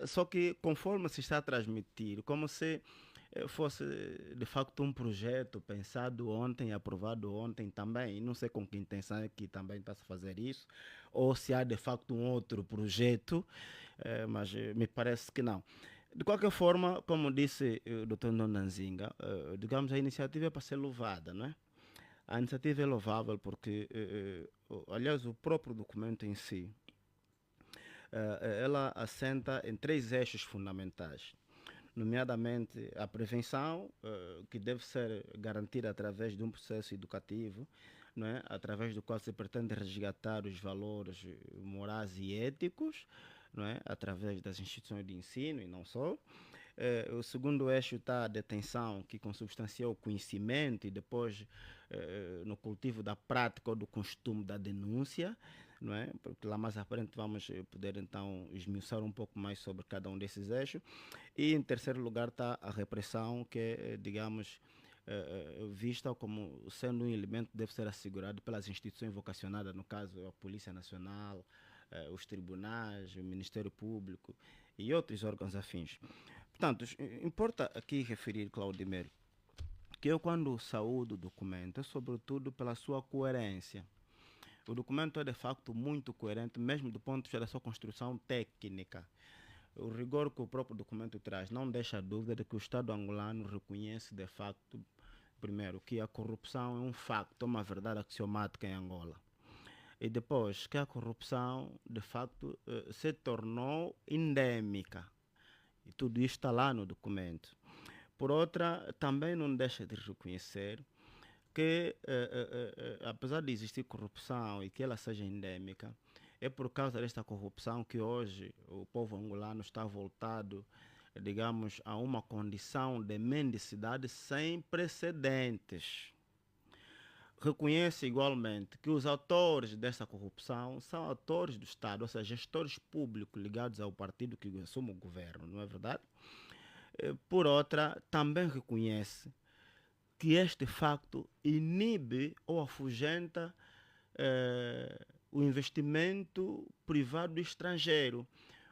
Só que conforme se está a transmitir, como se fosse de facto um projeto pensado ontem, aprovado ontem também, não sei com que intenção é que também está a fazer isso, ou se há de facto um outro projeto, mas me parece que não. De qualquer forma, como disse o Dr. Nonanzinga, digamos, a iniciativa é para ser louvada, não é? A iniciativa é louvável porque, aliás, o próprio documento em si, ela assenta em três eixos fundamentais, nomeadamente a prevenção, que deve ser garantida através de um processo educativo, não é? Através do qual se pretende resgatar os valores morais e éticos, não é? Através das instituições de ensino e não só. O segundo eixo está a detenção, que consubstancia o conhecimento e depois no cultivo da prática ou do costume da denúncia, não é? Porque lá mais à frente vamos poder então esmiuçar um pouco mais sobre cada um desses eixos. E em terceiro lugar está a repressão, que é, digamos, vista como sendo um elemento que deve ser assegurado pelas instituições vocacionadas, no caso a Polícia Nacional, os tribunais, o Ministério Público e outros órgãos afins. Portanto, importa aqui referir, Claudimir, que eu quando saúdo o documento é sobretudo pela sua coerência. O documento é de facto muito coerente, mesmo do ponto de vista da sua construção técnica. O rigor que o próprio documento traz não deixa dúvida de que o Estado angolano reconhece de facto, primeiro, que a corrupção é um facto, uma verdade axiomática em Angola. E depois, que a corrupção de facto se tornou endêmica. E tudo isto está lá no documento. Por outra, também não deixa de reconhecer que, apesar de existir corrupção e que ela seja endêmica, é por causa desta corrupção que hoje o povo angolano está voltado, digamos, a uma condição de mendicidade sem precedentes. Reconhece igualmente que os autores dessa corrupção são autores do Estado, ou seja, gestores públicos ligados ao partido que assume o governo, não é verdade? Por outra, também reconhece que este facto inibe ou afugenta o investimento privado estrangeiro.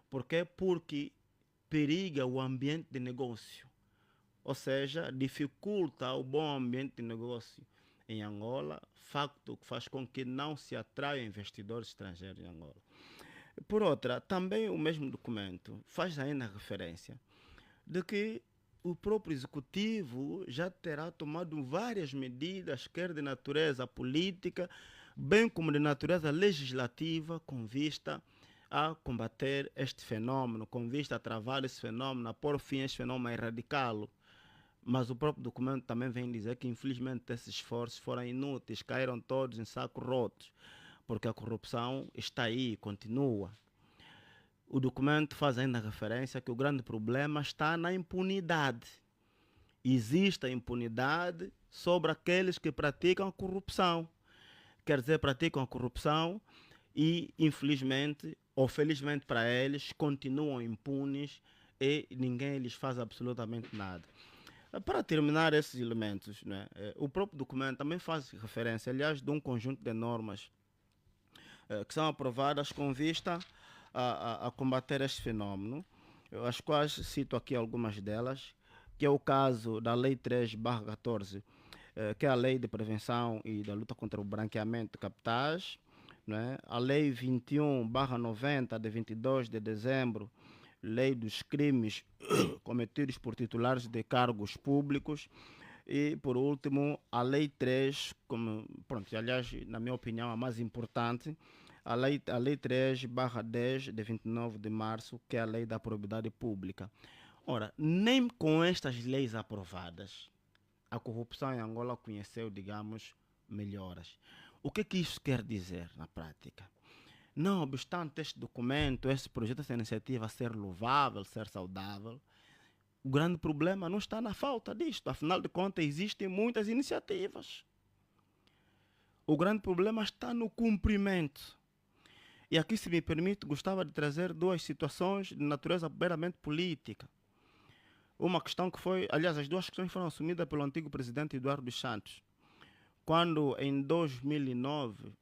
Por quê? Porque periga o ambiente de negócio, ou seja, dificulta o bom ambiente de negócio em Angola, facto que faz com que não se atraiam investidores estrangeiros em Angola. Por outra, também o mesmo documento faz ainda referência de que o próprio executivo já terá tomado várias medidas, quer de natureza política, bem como de natureza legislativa, com vista a combater este fenômeno, com vista a travar esse fenômeno, a pôr fim a este fenômeno, a erradicá-lo. Mas o próprio documento também vem dizer que, infelizmente, esses esforços foram inúteis, caíram todos em sacos rotos, porque a corrupção está aí e continua. O documento faz ainda referência que o grande problema está na impunidade. Existe a impunidade sobre aqueles que praticam a corrupção. Quer dizer, praticam a corrupção e, infelizmente ou felizmente para eles, continuam impunes e ninguém lhes faz absolutamente nada. Para terminar esses elementos, né, o próprio documento também faz referência, aliás, de um conjunto de normas que são aprovadas com vista a combater este fenómeno, as quais cito aqui algumas delas, que é o caso da Lei 3/14, que é a Lei de Prevenção e da Luta contra o Branqueamento de Capitais, né? A Lei 21/90, de 22 de dezembro, Lei dos Crimes cometidos por titulares de cargos públicos, e, por último, a Lei 3, como, pronto, aliás, na minha opinião, a mais importante, a lei 3/10, de 29 de março, que é a Lei da Probidade Pública. Ora, nem com estas leis aprovadas, a corrupção em Angola conheceu, digamos, melhoras. O que isso quer dizer na prática? Não obstante este documento, este projeto, essa iniciativa ser louvável, ser saudável, o grande problema não está na falta disto. Afinal de contas, existem muitas iniciativas. O grande problema está no cumprimento. E aqui, se me permite, gostava de trazer duas situações de natureza meramente política. Uma questão que foi, aliás, as duas questões foram assumidas pelo antigo presidente Eduardo dos Santos, quando em 2009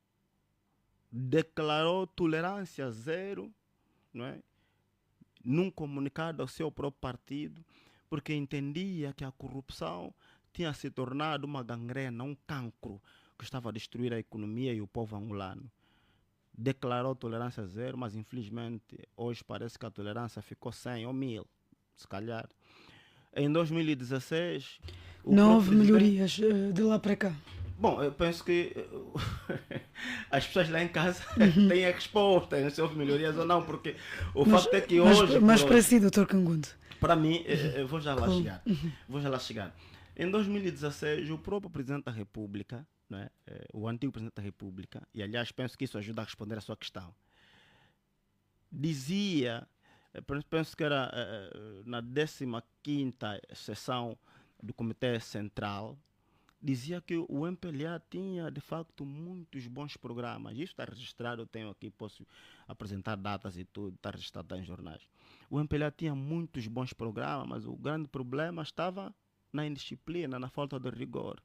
declarou tolerância zero, não é? num comunicado ao seu próprio partido, porque entendia que a corrupção tinha se tornado uma gangrena, um cancro que estava a destruir a economia e o povo angolano. Declarou tolerância zero, mas infelizmente hoje parece que a tolerância ficou 100 ou 1000, se calhar. Em 2016, o Não próprio houve presidente... melhorias de lá para cá. Bom, eu penso que as pessoas lá em casa têm a resposta, se houve melhorias ou não, porque o Mas, facto é que hoje, por mas para hoje, si, Dr. Cangundo. para mim, eu vou já lá Com- chegar. Vou já lá chegar. Em 2016, o próprio presidente da República, né, o antigo presidente da República, e aliás penso que isso ajuda a responder a sua questão, dizia, penso que era na 15ª sessão do Comitê Central, dizia que o MPLA tinha de facto muitos bons programas. Isso está registrado, eu tenho aqui, posso apresentar datas e tudo, está registrado em jornais. O MPLA tinha muitos bons programas, mas o grande problema estava na indisciplina, na falta de rigor.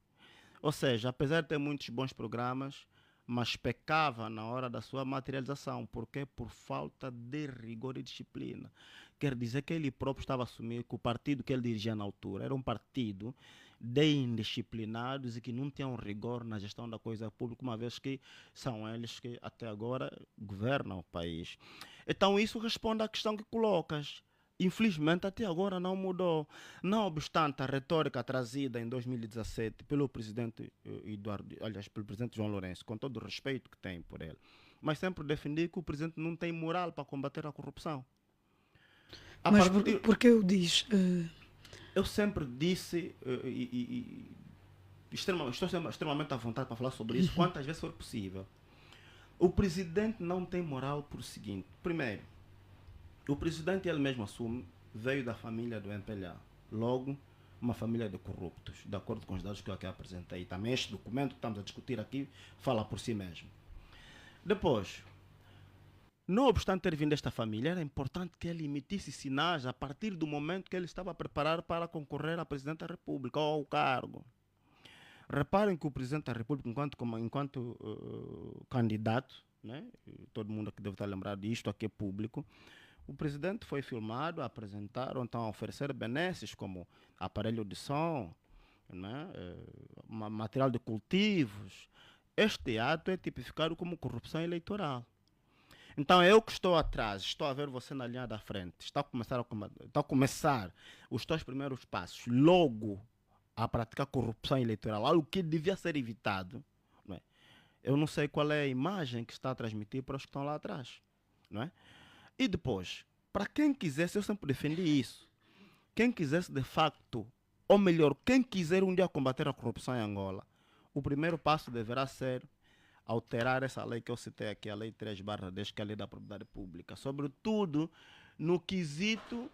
Ou seja, apesar de ter muitos bons programas, mas pecava na hora da sua materialização. Porque por falta de rigor e disciplina. Quer dizer que ele próprio estava a assumir que o partido que ele dirigia na altura era um partido de indisciplinados e que não tinham rigor na gestão da coisa pública, uma vez que são eles que até agora governam o país. Então isso responde à questão que colocas. Infelizmente até agora não mudou. Não obstante a retórica trazida em 2017 pelo presidente Eduardo, aliás, pelo presidente João Lourenço, com todo o respeito que tem por ele, mas sempre defendi que o presidente não tem moral para combater a corrupção. A Mas partir, porque eu diz. eu sempre disse estou extremamente à vontade para falar sobre isso quantas vezes for possível. O presidente não tem moral por o seguinte: primeiro, o presidente ele mesmo assume, veio da família do MPLA. Logo, uma família de corruptos, de acordo com os dados que eu aqui apresentei. Também este documento que estamos a discutir aqui fala por si mesmo. Depois, não obstante ter vindo desta família, era importante que ele emitisse sinais a partir do momento que ele estava a preparar para concorrer a presidente da República ou ao cargo. Reparem que o presidente da República, enquanto candidato, né? Todo mundo aqui deve estar lembrado disto, aqui é público. O presidente foi filmado a apresentar, ou então a oferecer benesses como aparelho de som, né? Material de cultivos. Este ato é tipificado como corrupção eleitoral. Então eu que estou atrás, estou a ver você na linha da frente, está a começar os teus primeiros passos, logo a praticar corrupção eleitoral, algo que devia ser evitado, não é? Eu não sei qual é a imagem que está a transmitir para os que estão lá atrás, não é? E depois, para quem quisesse, eu sempre defendi isso, quem quisesse de facto, ou melhor, quem quiser um dia combater a corrupção em Angola, o primeiro passo deverá ser alterar essa lei que eu citei aqui, a Lei 3/10, que é a Lei da Propriedade Pública, sobretudo no quesito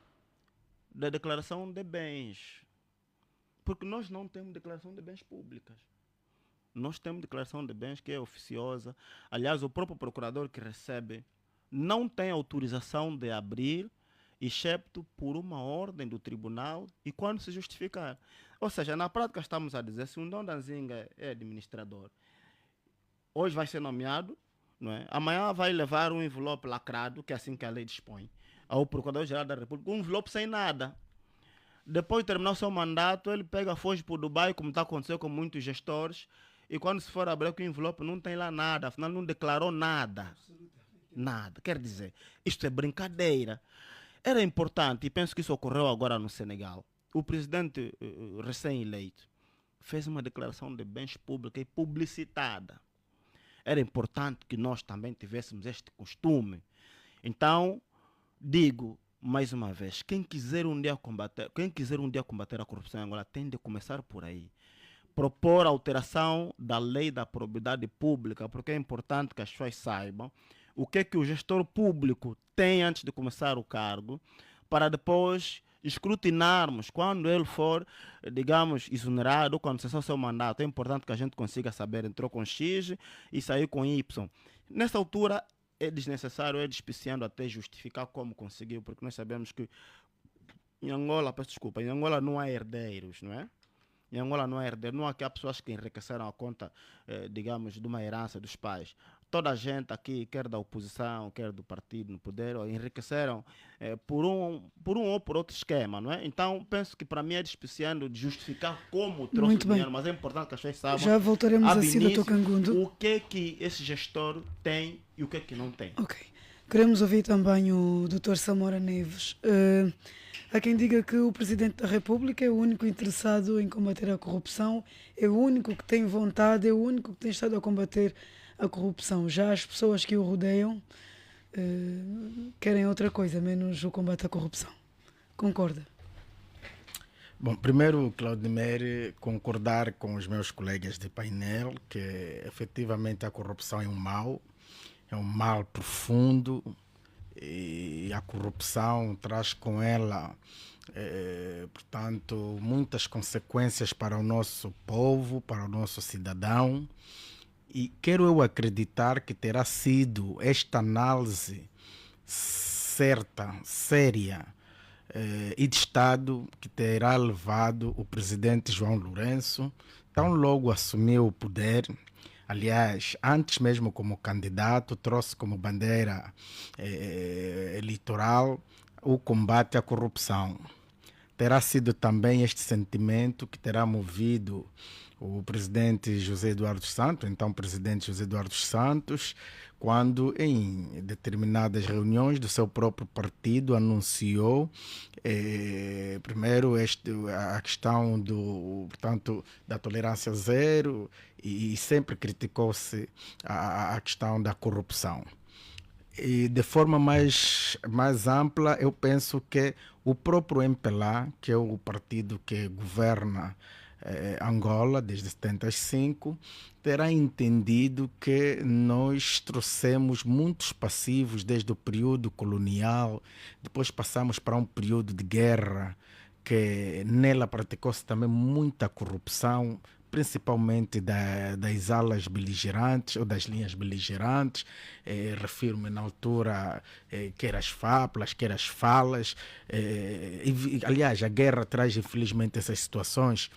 da declaração de bens. Porque nós não temos declaração de bens públicas. Nós temos declaração de bens que é oficiosa. Aliás, o próprio procurador que recebe não tem autorização de abrir, excepto por uma ordem do tribunal e quando se justificar. Ou seja, na prática estamos a dizer, se um Dom Danzinga é administrador, hoje vai ser nomeado, não é? Amanhã vai levar um envelope lacrado, que é assim que a lei dispõe, ao Procurador-Geral da República, um envelope sem nada. Depois de terminar o seu mandato, ele pega, foge para o Dubai, como está acontecendo com muitos gestores, e quando se for abrir o envelope, não tem lá nada, afinal não declarou nada. Nada. Quer dizer, isto é brincadeira. Era importante, e penso que isso ocorreu agora no Senegal. O presidente recém-eleito fez uma declaração de bens públicos e publicitada. Era importante que nós também tivéssemos este costume. Então, digo mais uma vez, quem quiser um dia combater a corrupção em Angola tem de começar por aí. Propor a alteração da lei da probidade pública, porque é importante que as pessoas saibam o que é que o gestor público tem antes de começar o cargo, para depois escrutinarmos quando ele for, digamos, exonerado ou quando cessar o seu mandato. É importante que a gente consiga saber, entrou com X e saiu com Y. Nessa altura é desnecessário, é despiciando até justificar como conseguiu, porque nós sabemos que em Angola, peço desculpa, em Angola não há herdeiros, não é? Em Angola não há herdeiro, não há pessoas que enriqueceram a conta, digamos, de uma herança dos pais. toda a gente aqui, quer da oposição, quer do partido no poder, enriqueceram por um ou por outro esquema, não é? Então, penso que para mim é despiciando de justificar como trouxe o Muito bem. dinheiro, mas é importante que as pessoas saibam, Já voltaremos a ab si, Dr. início, Cangundo. o que é que esse gestor tem e o que é que não tem. Ok. Queremos ouvir também o Dr. Samora Neves. Há quem diga que o Presidente da República é o único interessado em combater a corrupção, é o único que tem vontade, é o único que tem estado a combater a corrupção. Já as pessoas que o rodeiam querem outra coisa, menos o combate à corrupção. Concorda? Bom, primeiro, Claudemir, concordar com os meus colegas de painel que efetivamente a corrupção é um mal profundo, e a corrupção traz com ela, portanto, muitas consequências para o nosso povo, para o nosso cidadão. E quero eu acreditar que terá sido esta análise certa, séria e de Estado que terá levado o presidente João Lourenço, tão logo assumiu o poder. Aliás, antes mesmo como candidato, trouxe como bandeira eleitoral o combate à corrupção. Terá sido também este sentimento que terá movido o presidente José Eduardo Santos, então presidente José Eduardo Santos, quando em determinadas reuniões do seu próprio partido anunciou primeiro a questão portanto, da tolerância zero, e sempre criticou-se a questão da corrupção. E de forma mais ampla, eu penso que o próprio MPLA, que é o partido que governa Angola desde 75, terá entendido que nós trouxemos muitos passivos desde o período colonial, depois passamos para um período de guerra, que nela praticou-se também muita corrupção, principalmente das alas beligerantes ou das linhas beligerantes. Refiro-me na altura quer as FAPLAs, quer as falas. Aliás, a guerra traz infelizmente essas situações.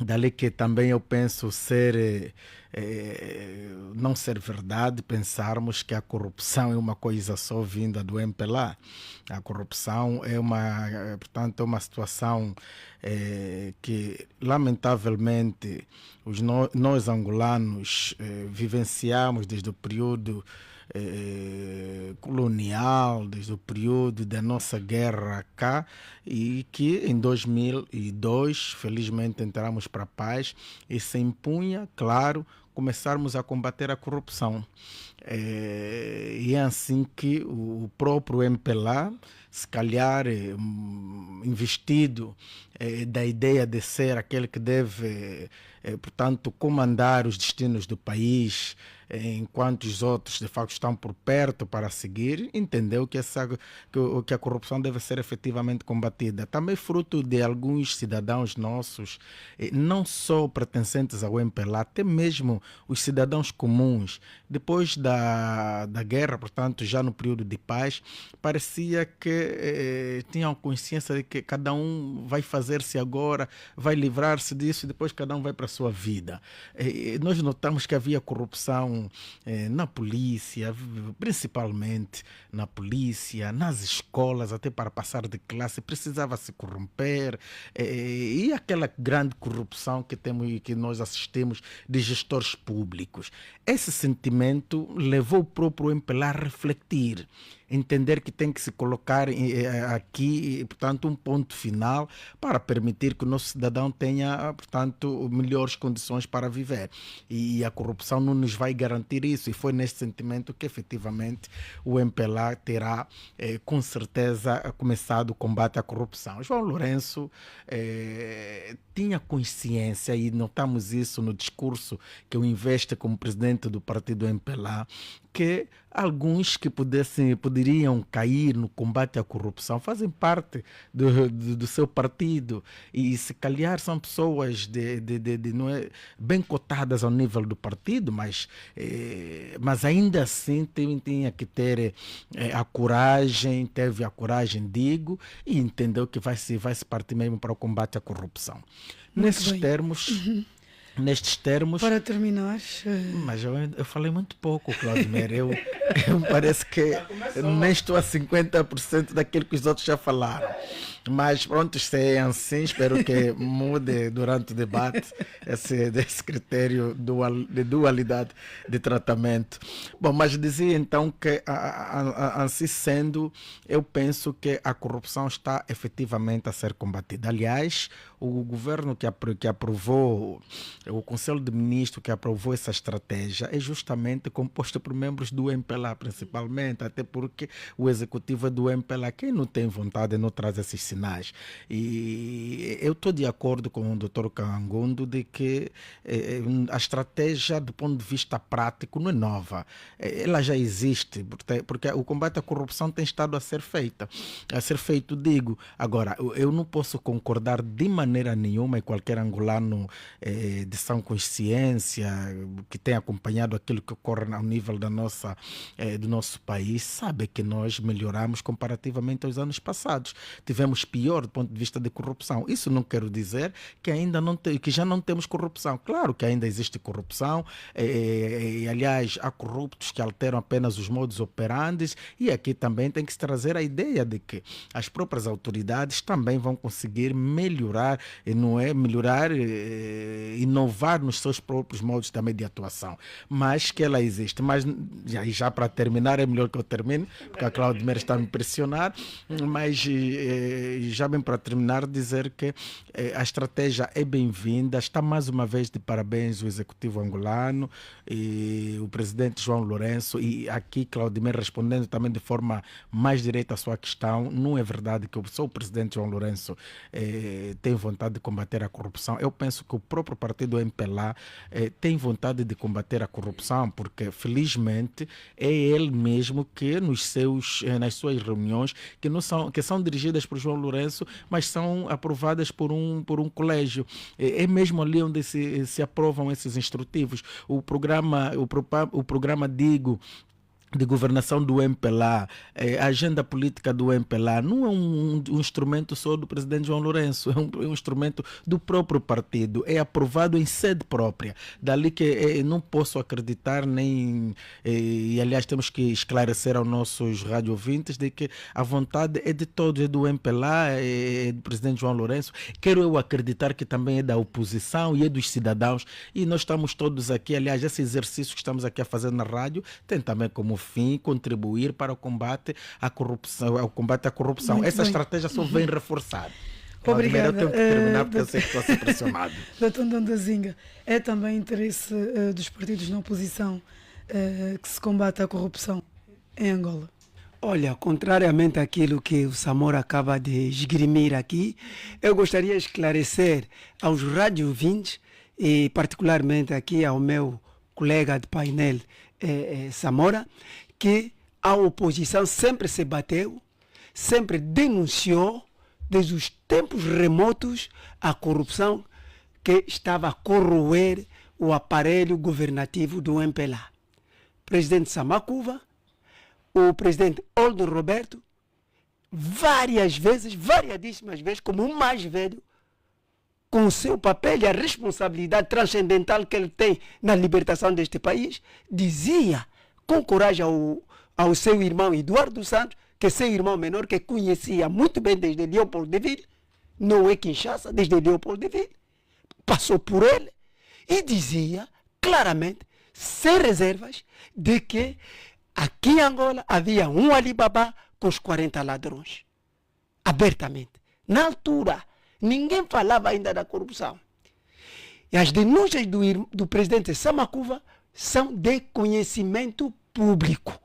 Dali que também eu penso não ser verdade pensarmos que a corrupção é uma coisa só vinda do MPLA. A corrupção portanto, é uma situação que, lamentavelmente, nós angolanos vivenciamos desde o período colonial, desde o período da nossa guerra cá, e que em 2002 felizmente entramos para a paz e se impunha, claro, começarmos a combater a corrupção. E é assim que o próprio MPLA, se calhar investido da ideia de ser aquele que deve, portanto, comandar os destinos do país, enquanto os outros de facto estão por perto para seguir, entendeu que a corrupção deve ser efetivamente combatida. Também fruto de alguns cidadãos nossos, não só pertencentes ao MPLA, até mesmo os cidadãos comuns, depois da guerra, portanto já no período de paz, parecia que tinham consciência de que cada um vai fazer-se agora, vai livrar-se disso e depois cada um vai para a sua vida. Nós notamos que havia corrupção na polícia, principalmente na polícia, nas escolas, até para passar de classe precisava se corromper, e aquela grande corrupção que nós assistimos de gestores públicos. Esse sentimento levou o próprio MPLA a refletir, entender que tem que se colocar aqui, portanto, um ponto final para permitir que o nosso cidadão tenha, portanto, melhores condições para viver. E a corrupção não nos vai garantir isso. E foi nesse sentimento que, efetivamente, o MPLA terá, com certeza, começado o combate à corrupção. João Lourenço tinha consciência, e notamos isso no discurso que o investe como presidente do partido MPLA, que alguns que poderiam cair no combate à corrupção fazem parte do seu partido, e se calhar são pessoas não é, bem cotadas ao nível do partido, mas ainda assim tinha que ter a coragem, teve a coragem, digo, e entendeu que vai se partir mesmo para o combate à corrupção. Muito Nesses bem. termos, nestes termos. Para terminar... Mas eu falei muito pouco, Claudemir. Eu parece que nem estou a 50% daquilo que os outros já falaram. Mas pronto, se é assim, espero que mude durante o debate esse critério de dualidade de tratamento. Bom, mas dizia então que, assim sendo, eu penso que a corrupção está efetivamente a ser combatida. Aliás, o governo que aprovou, o Conselho de Ministros que aprovou essa estratégia é justamente composto por membros do MPLA, principalmente, até porque o executivo é do MPLA. Quem não tem vontade não traz esses sinais. E eu estou de acordo com o Dr. Kangundo de que a estratégia, do ponto de vista prático, não é nova. Ela já existe, porque o combate à corrupção tem estado a ser feito, digo. Agora, eu não posso concordar de maneira nenhuma, e qualquer angolano de sã consciência que tem acompanhado aquilo que ocorre ao nível do nosso país, sabe que nós melhoramos comparativamente aos anos passados. Tivemos pior do ponto de vista de corrupção. Isso não quero dizer que que já não temos corrupção. Claro que ainda existe corrupção, e aliás, há corruptos que alteram apenas os modus operandi, e aqui também tem que se trazer a ideia de que as próprias autoridades também vão conseguir melhorar, inovar nos seus próprios modos também de atuação. Mas que ela existe. Mas já para terminar, é melhor que eu termine, porque a Claudemir está a me pressionar, mas já bem para terminar, dizer que a estratégia é bem-vinda. Está mais uma vez de parabéns o executivo angolano e o presidente João Lourenço. E aqui, Claudemir, respondendo também de forma mais direta à sua questão, não é verdade que só o presidente João Lourenço tem vontade de combater a corrupção. Eu penso que o próprio partido MPLA tem vontade de combater a corrupção, porque felizmente é ele mesmo que nas suas reuniões, que são dirigidas por João Lourenço, mas são aprovadas por um colégio. É mesmo ali onde se aprovam esses instrutivos. O programa Digo, de governação do MPLA, a agenda política do MPLA não é um instrumento só do presidente João Lourenço, é um instrumento do próprio partido, é aprovado em sede própria. Dali que não posso acreditar e aliás temos que esclarecer aos nossos radiovintes de que a vontade é de todos, é do MPLA, é do presidente João Lourenço. Quero eu acreditar que também é da oposição e é dos cidadãos, e nós estamos todos aqui, aliás, esse exercício que estamos aqui a fazer na rádio tem também como fim contribuir para o combate à corrupção. Muito Essa bem. estratégia só vem reforçar. Obrigada. Eu tenho que terminar porque eu sei que estou a ser pressionado. Dr. Ndondazinga, é também interesse dos partidos na oposição que se combate a corrupção em Angola? Olha, contrariamente àquilo que o Samora acaba de esgrimir aqui, eu gostaria de esclarecer aos radiovintes e particularmente aqui ao meu colega de painel, Samora, que a oposição sempre se bateu, sempre denunciou, desde os tempos remotos, a corrupção que estava a corroer o aparelho governativo do MPLA. Presidente Samakuva, o presidente Oldo Roberto, variadíssimas vezes, como o mais velho, com o seu papel e a responsabilidade transcendental que ele tem na libertação deste país, dizia com coragem ao seu irmão Eduardo Santos, que seu irmão menor, que conhecia muito bem desde Leopoldville, não é Kinshasa, desde Leopoldville, passou por ele e dizia claramente, sem reservas, de que aqui em Angola havia um Alibaba com os 40 ladrões. Abertamente. Na altura, ninguém falava ainda da corrupção. E as denúncias do presidente Samakuva são de conhecimento público.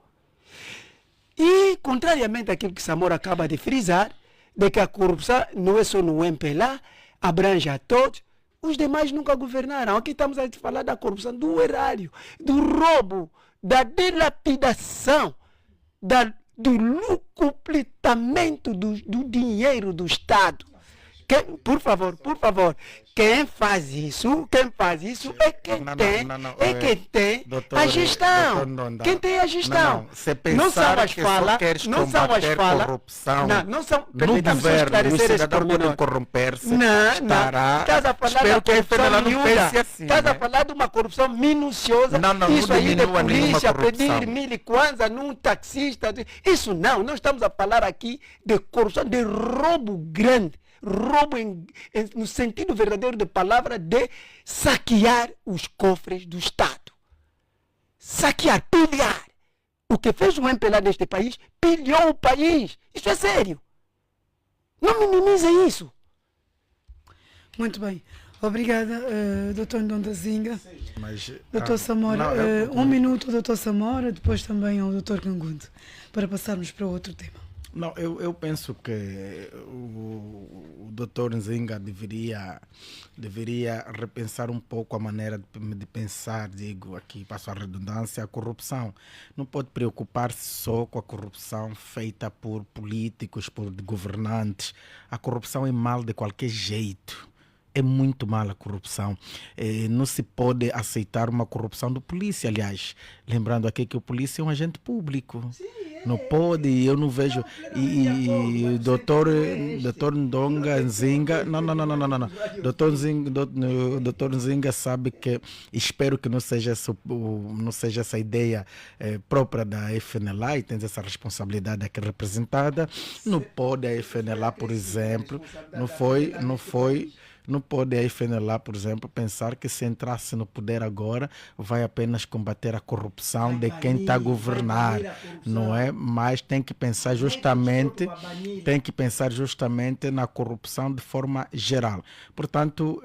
E, contrariamente àquilo que Samora acaba de frisar, de que a corrupção não é só no MPLA, abrange a todos, os demais nunca governaram. Aqui estamos a falar da corrupção, do erário, do roubo, da dilapidação, do lucupletamento do dinheiro do Estado, por favor, quem faz isso é quem tem a gestão. Quem tem a gestão. Não são as falas, não são as falas. Corrupção não são, no governo, o cidadão pode corromper-se. Estás a falar da corrupção miúda. Estás a falar de uma corrupção minuciosa. Isso aí de polícia pedir 1.000 kwanza num taxista. Isso não estamos a falar aqui de corrupção, de roubo grande. Roubo no sentido verdadeiro da palavra, de saquear os cofres do Estado. Saquear, pilhar. O que fez o MPLA neste país, pilhou o país. Isso é sério. Não minimiza isso. Muito bem. Obrigada, Dr. Ndondazinga. Mas, Dr. Samora, um minuto, Dr. Samora, depois também ao Dr. Kangundo, para passarmos para outro tema. Não, eu penso que o Dr. Nzinga deveria repensar um pouco a maneira de pensar, digo aqui, passo a redundância, a corrupção. Não pode preocupar-se só com a corrupção feita por políticos, por governantes. A corrupção é mal de qualquer jeito. É muito mal a corrupção. Não se pode aceitar uma corrupção do polícia, aliás. Lembrando aqui que o polícia é um agente público. Não pode, eu não vejo. E o doutor Ndonga Nzinga. Não. Doutor Nzinga sabe que. Espero que não seja essa ideia própria da FNLA, e tem essa responsabilidade aqui representada. Não pode a FNLA, por exemplo. Não pode a FNLA, por exemplo, pensar que se entrasse no poder agora vai apenas combater a corrupção de quem está a governar, não é? Mas tem que pensar justamente na corrupção de forma geral. Portanto,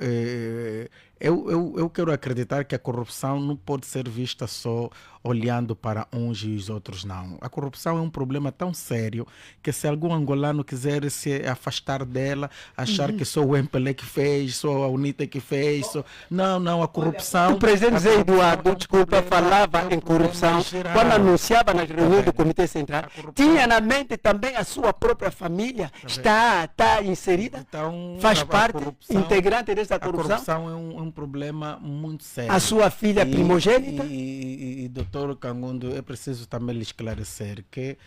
eu quero acreditar que a corrupção não pode ser vista só olhando para uns e os outros, não. A corrupção é um problema tão sério que se algum angolano quiser se afastar dela, achar que só o MPLA que fez, só a UNITA que fez, não, a corrupção... O presidente Zé Eduardo, desculpa, falava em corrupção quando anunciava nas reuniões do Comitê Central, tinha na mente também a sua própria família, está inserida, então, faz parte, integrante dessa corrupção. A corrupção é um problema muito sério. A sua filha primogênita? E doutor Kangundo, é preciso também lhe esclarecer que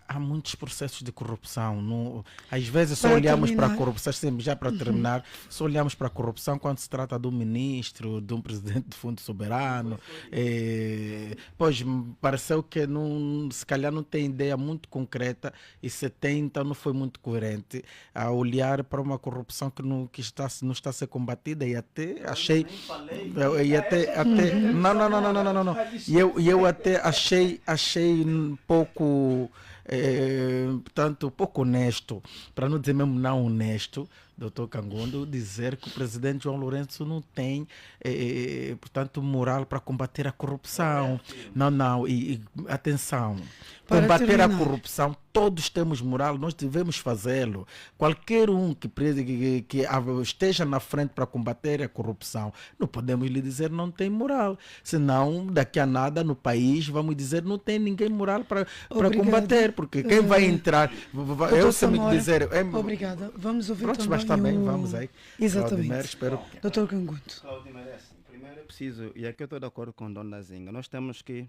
há muitos processos de corrupção. Às vezes só olhamos para a corrupção, já para terminar, só olhamos para a corrupção quando se trata de um ministro, de um presidente do Fundo Soberano. Pois pareceu que se calhar não tem ideia muito concreta, e se tem, então não foi muito coerente a olhar para uma corrupção que não está a ser combatida, e até achei... E eu até achei um pouco... portanto, pouco honesto, para não dizer mesmo não honesto, doutor Kangundo, dizer que o presidente João Lourenço não tem, portanto, moral para combater a corrupção. Não, e atenção, combater a corrupção, todos temos moral, nós devemos fazê-lo. Qualquer um que esteja na frente para combater a corrupção, não podemos lhe dizer não tem moral. Senão, daqui a nada no país, vamos dizer não tem ninguém moral para combater, porque quem vai entrar... Eu sei me dizer... Obrigada. Vamos ouvir Pronto, também mas também vamos aí. Exatamente. Claudimir, espero... Doutor Kangundo. Primeiro é preciso, e aqui eu estou de acordo com o Dona Zinga, nós temos que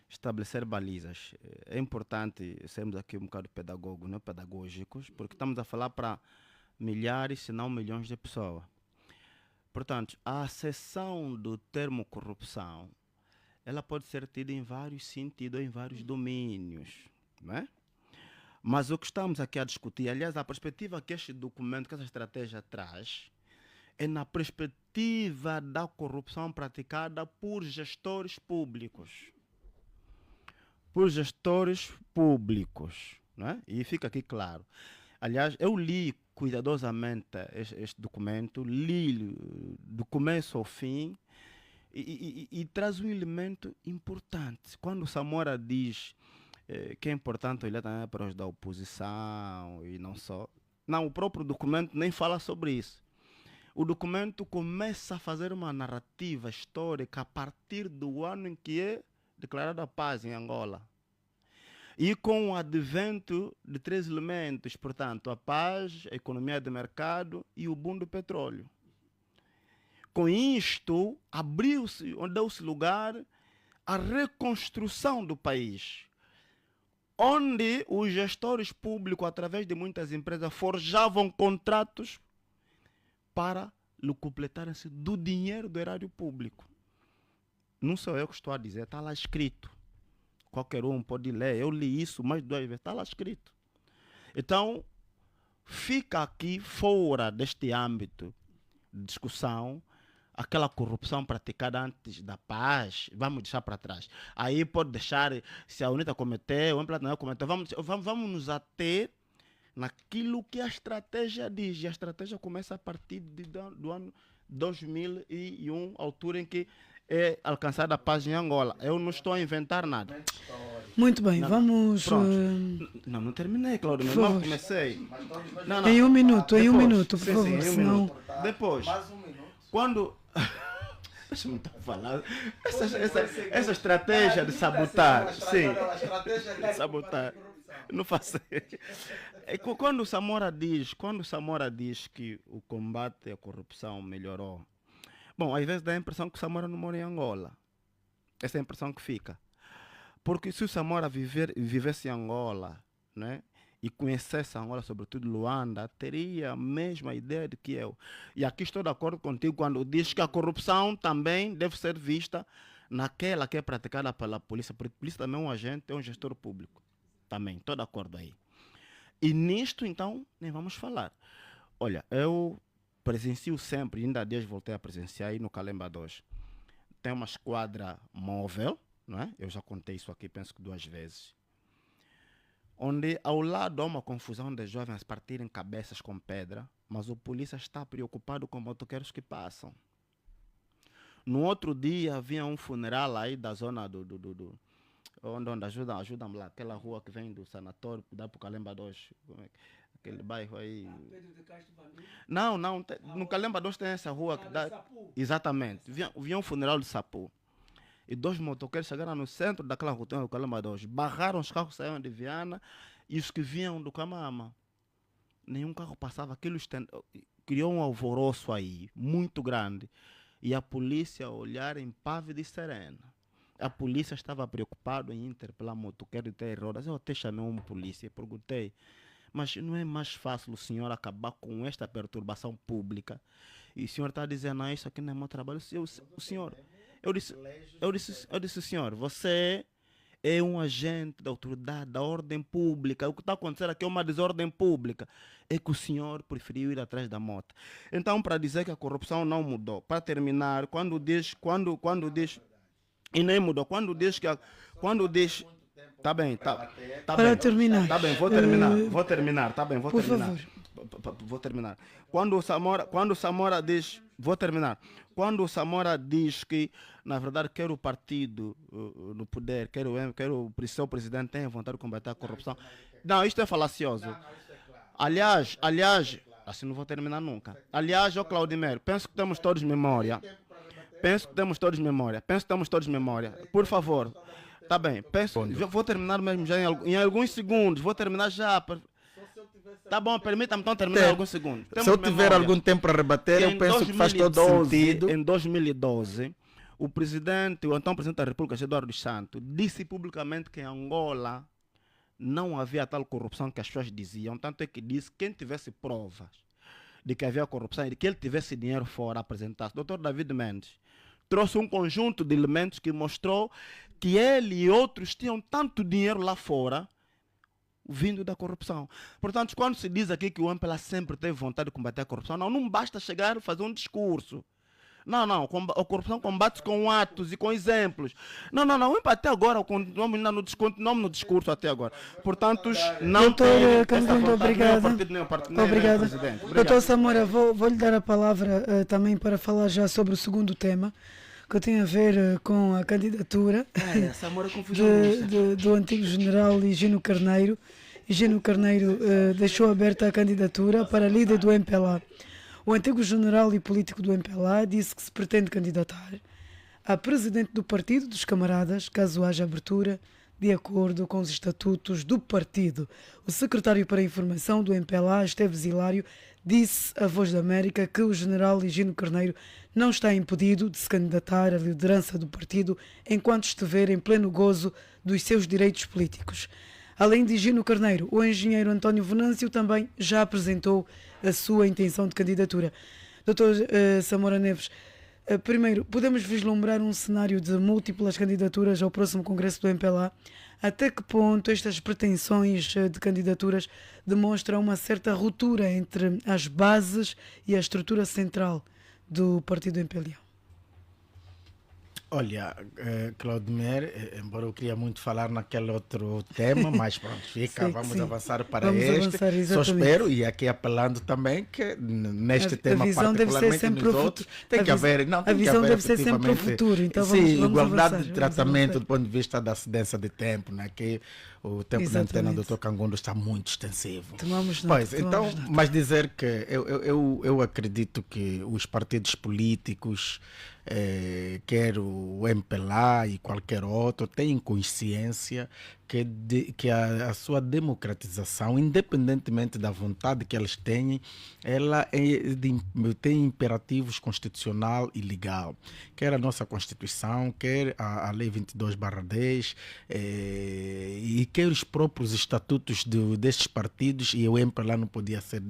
estabelecer balizas. É importante sermos aqui um bocado pedagógicos, porque estamos a falar para milhares, se não milhões de pessoas. Portanto, a acessão do termo corrupção, ela pode ser tida em vários sentidos, em vários domínios, não é? Mas o que estamos aqui a discutir, aliás, a perspectiva que este documento, que essa estratégia traz, é na perspectiva da corrupção praticada por gestores públicos. Por gestores públicos, não é? E fica aqui claro. Aliás, eu li cuidadosamente este documento, li do começo ao fim, e traz um elemento importante. Quando o Samora diz que é importante olhar também para os da oposição e não só. Não, o próprio documento nem fala sobre isso. O documento começa a fazer uma narrativa histórica a partir do ano em que é declarada a paz em Angola. E com o advento de 3 elementos, portanto, a paz, a economia de mercado e o boom do petróleo. Com isto, deu-se lugar à reconstrução do país, onde os gestores públicos, através de muitas empresas, forjavam contratos para completarem-se do dinheiro do erário público. Não sou eu que estou a dizer, está lá escrito. Qualquer um pode ler. Eu li isso mais de 2 vezes, está lá escrito. Então, fica aqui fora deste âmbito de discussão aquela corrupção praticada antes da paz, vamos deixar para trás. Aí pode deixar, se a UNITA cometeu, o Emplatinador cometeu, vamos nos ater naquilo que a estratégia diz. E a estratégia começa a partir do ano 2001, altura em que é alcançada a paz em Angola. Eu não estou a inventar nada. Muito bem, Não, vamos... Não terminei, Cláudio. Meu irmão, comecei. Não. Em um minuto, por Sim, favor, em um senão... minuto. Depois, quando... Deixa-me falar. Essa estratégia de sabotar. Sim. Sabotar. Não faça. Quando o Samora diz que o combate à corrupção melhorou, bom, às vezes dá a impressão que o Samora não mora em Angola. Essa é a impressão que fica. Porque se o Samora vivesse em Angola, né, e conhecesse Angola, sobretudo Luanda, teria a mesma ideia de que eu. E aqui estou de acordo contigo quando diz que a corrupção também deve ser vista naquela que é praticada pela polícia, porque a polícia também é um agente, é um gestor público. Também, estou de acordo aí. E nisto, então, nem vamos falar. Olha, eu presencio sempre, ainda há dias voltei a presenciar aí no Calemba 2. Tem uma esquadra móvel, não é? Eu já contei isso aqui, penso que 2 vezes. Onde ao lado há uma confusão de jovens partirem cabeças com pedra, mas o polícia está preocupado com motoqueiros que passam. No outro dia havia um funeral aí da zona onde ajudam lá, aquela rua que vem do sanatório, dá para o Calemba 2, aquele bairro aí. Não, no Calemba 2 tem essa rua que dá. Exatamente. Vinha um funeral de Sapu. E 2 motoqueiros chegaram no centro daquela rua do Calemba 2, barraram os carros que saíam de Viana e os que vinham do Camama. Nenhum carro passava, aquilo criou um alvoroço aí, muito grande. E a polícia a olhar impávida e serena. A polícia estava preocupada em interpelar motoqueiro de terroristas. Eu até chamei um polícia e perguntei, mas não é mais fácil o senhor acabar com esta perturbação pública? E o senhor está dizendo, não, isso aqui não é meu trabalho. O senhor... Eu disse, senhor, você é um agente da autoridade, da ordem pública. O que está acontecendo aqui é uma desordem pública. É que o senhor preferiu ir atrás da moto. Então, para dizer que a corrupção não mudou, para terminar, quando diz, e nem mudou, quando diz que tá bem, tá para bem. terminar. Tá bem, vou terminar, tá bem, vou por terminar. Favor. Vou terminar. Quando o Samora diz, vou terminar. Quando o Samora diz que, na verdade, quer o partido no poder, quer o seu presidente tenha vontade de combater a corrupção. Não, isto é falacioso. Aliás, assim não vou terminar nunca. Aliás, Claudimir, penso que temos todos memória. Por favor. Tá bem, vou terminar mesmo já em alguns segundos. Vou terminar já. Tá bom, permita-me então terminar em alguns segundos. Se eu tiver algum tempo para rebater, eu penso que faz todo sentido. Em 2012, o então presidente da República, Eduardo Santos, disse publicamente que em Angola não havia tal corrupção que as pessoas diziam. Tanto é que disse que quem tivesse provas de que havia corrupção e de que ele tivesse dinheiro fora, apresentasse. Dr. David Mendes trouxe um conjunto de elementos que mostrou que ele e outros tinham tanto dinheiro lá fora vindo da corrupção. Portanto, quando se diz aqui que o MPLA sempre teve vontade de combater a corrupção, não basta chegar e fazer um discurso. Não, a corrupção combate-se com atos e com exemplos. Não, o MPLA até agora, continuamos no discurso até agora. Portanto, não Doutor Candido, obrigado. Obrigado. Doutor Samora, vou lhe dar a palavra também para falar já sobre o segundo tema, que tem a ver com a candidatura do antigo general Higino Carneiro. Higino Carneiro deixou aberta a candidatura para líder do MPLA. O antigo general e político do MPLA disse que se pretende candidatar a presidente do partido dos camaradas, caso haja abertura de acordo com os estatutos do partido. O secretário para a Informação do MPLA, Esteves Hilário, disse à Voz da América que o general Higino Carneiro não está impedido de se candidatar à liderança do partido enquanto estiver em pleno gozo dos seus direitos políticos. Além de Higino Carneiro, o engenheiro António Venâncio também já apresentou a sua intenção de candidatura. Dr. Samora Neves, primeiro, podemos vislumbrar um cenário de múltiplas candidaturas ao próximo Congresso do MPLA? Até que ponto estas pretensões de candidaturas demonstram uma certa ruptura entre as bases e a estrutura central do partido MPLA? Olha, Claudemir, embora eu queria muito falar naquele outro tema, mas pronto, fica, vamos avançar para este. Só espero, e aqui apelando também, que neste tema particularmente nos outros, tem que haver, não, tem a visão deve ser sempre o futuro, então vamos igualdade avançar, de tratamento do ponto de vista da acidência de tempo, né, que o tempo da antena do Dr. Cangundo está muito extensivo. Mas dizer que eu acredito que os partidos políticos, quer o MPLA e qualquer outro, têm consciência que a sua democratização, independentemente da vontade que eles têm, ela tem imperativos constitucional e legal. Quer a nossa Constituição, quer a Lei 22/10, e quer os próprios estatutos destes partidos, e o MPLA não podia ser,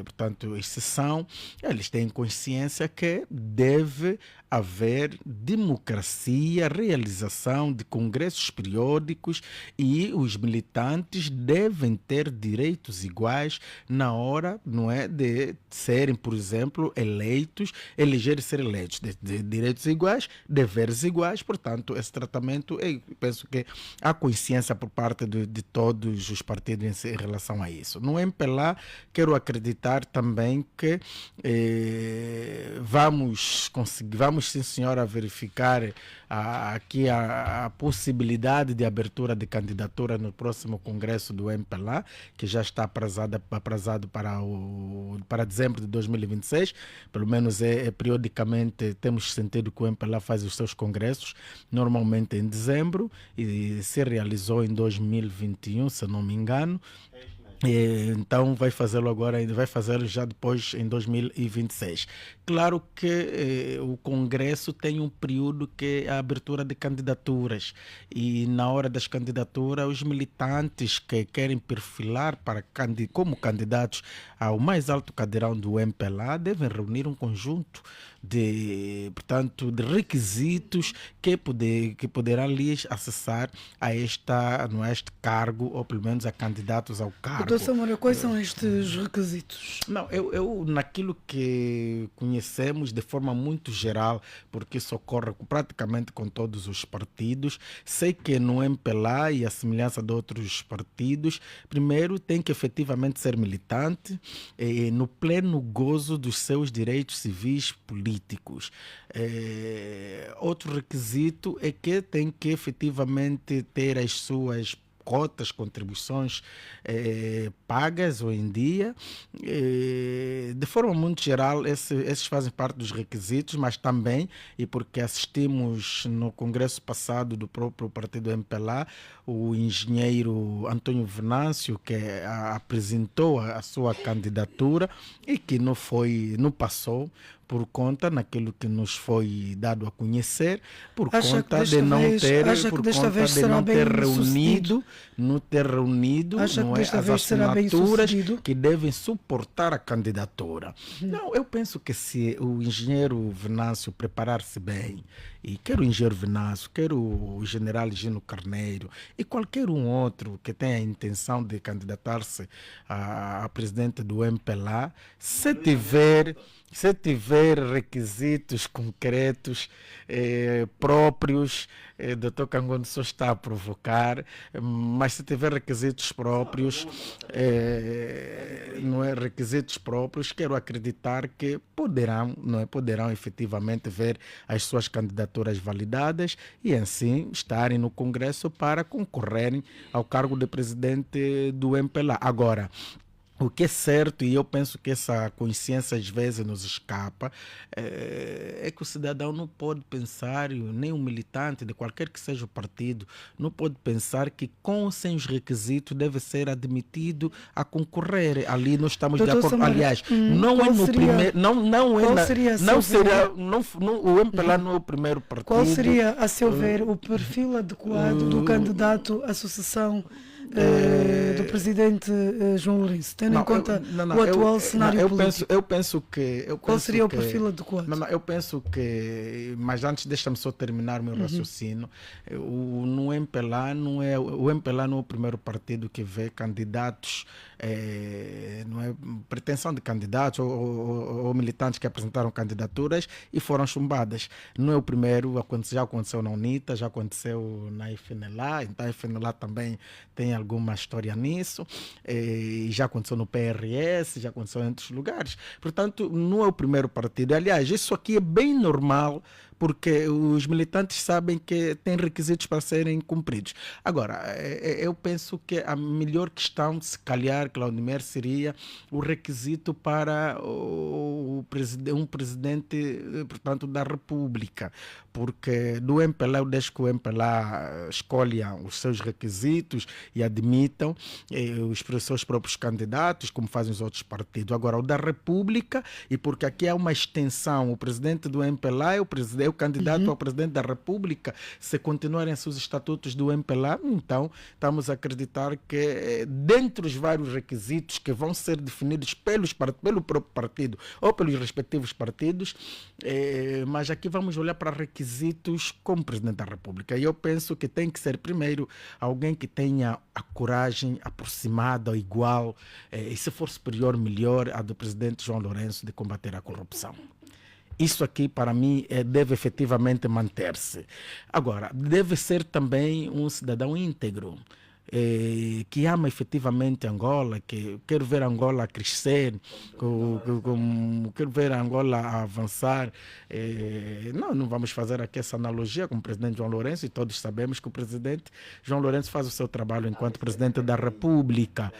portanto, exceção. Eles têm consciência que deve haver democracia, realização de congressos periódicos, e os militantes devem ter direitos iguais na hora, não é, de serem, por exemplo, eleitos, eleger e ser eleitos. De direitos iguais, deveres iguais. Portanto, esse tratamento, eu penso que há consciência por parte de todos os partidos em relação a isso. No MPLA, quero acreditar também que vamos sim, senhora, verificar aqui a possibilidade de abertura de candidatura no próximo Congresso do MPLA, que já está aprazado para dezembro de 2026. Pelo menos periodicamente temos sentido que o MPLA faz os seus congressos, normalmente em dezembro, e se realizou em 2021, se não me engano. Então vai fazê-lo agora, vai fazê-lo já depois em 2026. Claro que o Congresso tem um período que é a abertura de candidaturas, e na hora das candidaturas os militantes que querem perfilar como candidatos ao mais alto cadeirão do MPLA devem reunir um conjunto de requisitos que poderão lhes acessar a este cargo, ou pelo menos a candidatos ao cargo. Doutor Samora, quais são estes requisitos? Não, eu naquilo que conhecemos de forma muito geral, porque isso ocorre praticamente com todos os partidos, sei que no MPLA, e a semelhança de outros partidos, primeiro tem que efetivamente ser militante, no pleno gozo dos seus direitos civis políticos. Outro requisito é que tem que efetivamente ter as suas cotas, contribuições pagas ou em dia. De forma muito geral, esses fazem parte dos requisitos, mas também, e porque assistimos no congresso passado do próprio partido MPLA, o engenheiro António Venâncio, que apresentou a sua candidatura e que não passou, por conta naquilo que nos foi dado a conhecer, por conta de não ter reunido as assinaturas que devem suportar a candidatura. Não, eu penso que se o engenheiro Venâncio preparar-se bem, e quer o engenheiro Venâncio, quer o general Higino Carneiro e qualquer um outro que tenha a intenção de candidatar-se a presidente do MPLA, se tiver requisitos concretos próprios, Dr. Cangundo só está a provocar, mas se tiver requisitos próprios, quero acreditar que poderão efetivamente ver as suas candidaturas validadas e assim estarem no Congresso para concorrerem ao cargo de presidente do MPLA. Agora, O que é certo, e eu penso que essa consciência às vezes nos escapa, é que o cidadão não pode pensar, nem um militante de qualquer que seja o partido, não pode pensar que com ou sem os requisitos deve ser admitido a concorrer. Ali nós estamos de acordo. Samora, Aliás, não é no primeiro. O MPLA não é o primeiro partido. Qual seria, a seu ver, o perfil adequado do candidato à sucessão do presidente João Lourenço, tendo em conta o atual cenário político? Qual seria o perfil adequado? Eu penso que, mas antes deixa-me só terminar o meu raciocínio. O MPLA não é o primeiro partido que vê candidatos, não é pretensão de candidatos ou militantes que apresentaram candidaturas e foram chumbadas. Não é o primeiro, já aconteceu na UNITA, já aconteceu na FNLA, então a FNLA também tem alguma história nisso, e já aconteceu no PRS, já aconteceu em outros lugares. Portanto, não é o primeiro partido. Aliás, isso aqui é bem normal, porque os militantes sabem que têm requisitos para serem cumpridos. Agora, eu penso que a melhor questão, se calhar, Claudimir, seria o requisito para um presidente, portanto, da República, porque do MPLA, eu deixo que o MPLA escolha os seus requisitos e admitam os seus próprios candidatos, como fazem os outros partidos. Agora, o da República, e porque aqui é uma extensão, o presidente do MPLA é o candidato ao presidente da República. Se continuarem seus estatutos do MPLA, então estamos a acreditar que, dentre os vários requisitos que vão ser definidos pelo próprio partido ou pelos respectivos partidos, mas aqui vamos olhar para requisitos como presidente da República. E eu penso que tem que ser, primeiro, alguém que tenha a coragem aproximada ou igual, e se for superior, melhor, à do presidente João Lourenço, de combater a corrupção. Isso aqui, para mim, deve efetivamente manter-se. Agora, deve ser também um cidadão íntegro, que ama efetivamente Angola, que quer ver Angola crescer, quer ver Angola avançar. Não vamos fazer aqui essa analogia com o presidente João Lourenço, e todos sabemos que o presidente João Lourenço faz o seu trabalho enquanto presidente da República,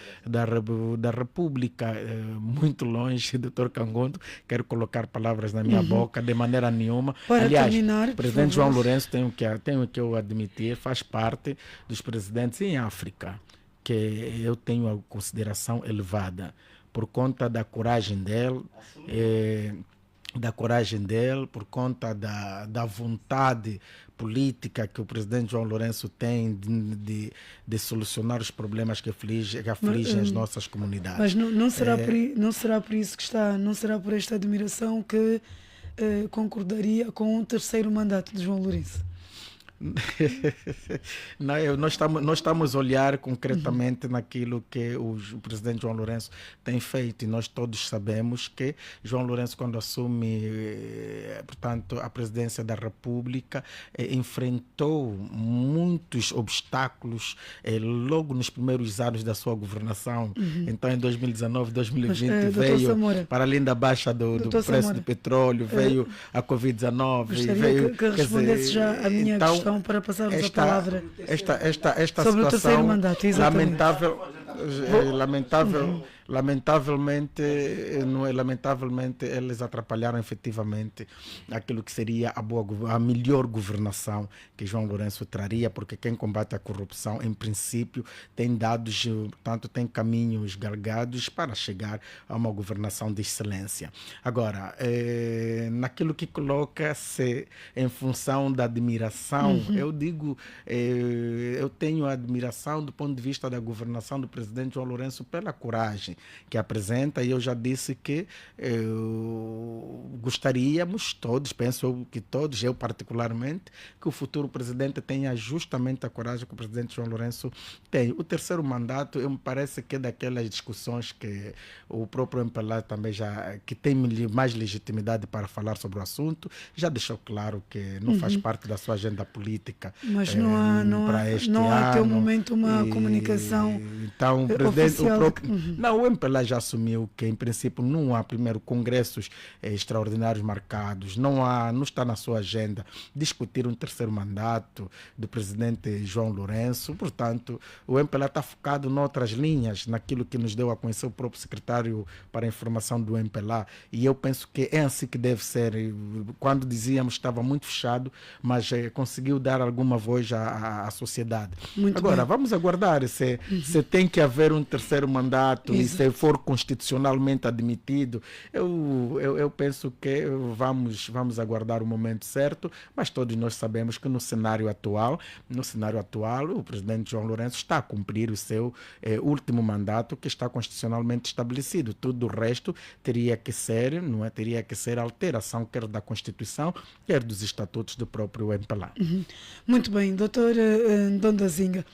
muito longe, doutor Cangondo, quero colocar palavras na minha boca de maneira nenhuma. Para aliás, terminar, o presidente João Lourenço, tenho que eu admitir, faz parte dos presidentes em África que eu tenho a consideração elevada por conta da coragem dele, por conta da vontade política que o presidente João Lourenço tem de solucionar os problemas que afligem as nossas comunidades. Mas não será por isso que não será por esta admiração que concordaria com um terceiro mandato de João Lourenço? Nós estamos a olhar concretamente naquilo que o presidente João Lourenço tem feito, e nós todos sabemos que João Lourenço, quando assume, portanto, a presidência da República, enfrentou muitos obstáculos logo nos primeiros anos da sua governação. Então, em 2019, 2020, veio, Samora, para além da baixa do preço Samora, do petróleo, veio a Covid-19. Gostaria que respondesse já a minha questão para passarmos a palavra sobre o terceiro mandato. Lamentavelmente, eles atrapalharam efetivamente aquilo que seria a melhor governação que João Lourenço traria, porque quem combate a corrupção, em princípio, tem dados, portanto, tem caminhos galgados para chegar a uma governação de excelência. Agora, naquilo que coloca-se em função da admiração, eu digo, eu tenho a admiração do ponto de vista da governação do presidente João Lourenço pela coragem que apresenta, e eu já disse que gostaríamos todos, penso que todos, eu particularmente, que o futuro presidente tenha justamente a coragem que o presidente João Lourenço tem. O terceiro mandato, me parece que é daquelas discussões que o próprio MPLA também que tem mais legitimidade para falar sobre o assunto, já deixou claro que não faz parte da sua agenda política. Mas não há até o momento uma comunicação Então, o presidente, oficial. Não, o MPLA já assumiu que, em princípio, não há primeiro congressos extraordinários marcados, não está na sua agenda discutir um terceiro mandato do presidente João Lourenço. Portanto, o MPLA está focado noutras linhas, naquilo que nos deu a conhecer o próprio secretário para a informação do MPLA, e eu penso que é assim que deve ser. Quando dizíamos estava muito fechado, mas conseguiu dar alguma voz à sociedade. Muito Agora, bem. vamos aguardar se tem que haver um terceiro mandato e se for constitucionalmente admitido. Eu penso que vamos aguardar o momento certo, mas todos nós sabemos que no cenário atual, o presidente João Lourenço está a cumprir o seu último mandato, que está constitucionalmente estabelecido. Tudo o resto teria que ser, não é? Teria que ser alteração, quer da Constituição, quer dos estatutos do próprio MPLA. Muito bem, doutor Ndonda Zinga.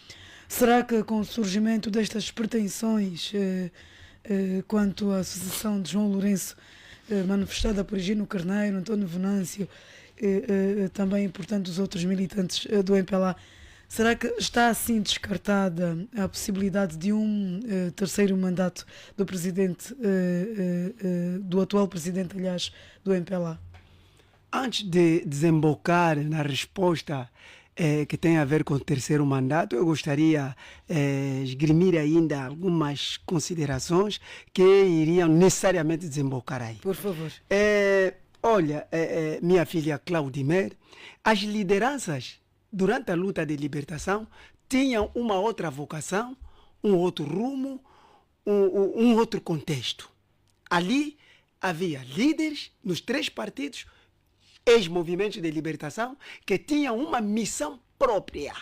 Será que com o surgimento destas pretensões quanto à sucessão de João Lourenço, manifestada por Gino Carneiro, António Venâncio, também, portanto, os outros militantes do MPLA, será que está assim descartada a possibilidade de um terceiro mandato do presidente, do atual presidente, aliás, do MPLA? Antes de desembocar na resposta que tem a ver com o terceiro mandato, eu gostaria de esgrimir ainda algumas considerações que iriam necessariamente desembocar aí. Por favor. Olha, minha filha Claudimer, as lideranças durante a luta de libertação tinham uma outra vocação, um outro rumo, um outro contexto. Ali havia líderes nos 3 partidos, ex-movimentos de libertação, que tinham uma missão própria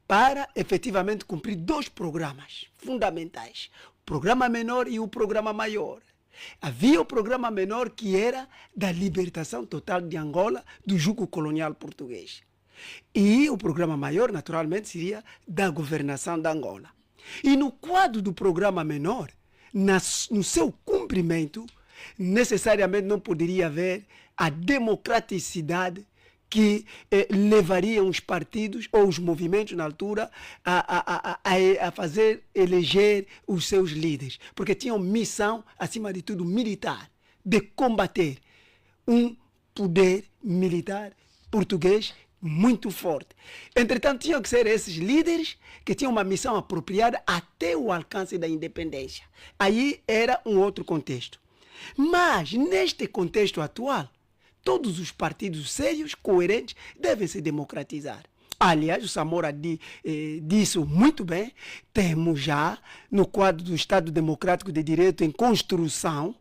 para efetivamente cumprir 2 programas fundamentais, o programa menor e o programa maior. Havia o programa menor, que era da libertação total de Angola do jugo colonial português. E o programa maior, naturalmente, seria da governação da Angola. E no quadro do programa menor, no seu cumprimento, necessariamente não poderia haver a democraticidade que levariam os partidos ou os movimentos na altura a fazer eleger os seus líderes, porque tinham missão, acima de tudo, militar, de combater um poder militar português muito forte. Entretanto, tinham que ser esses líderes que tinham uma missão apropriada até o alcance da independência. Aí era um outro contexto. Mas, neste contexto atual, todos os partidos sérios, coerentes, devem se democratizar. Aliás, o Samora disse muito bem, temos já, no quadro do Estado Democrático de Direito em construção,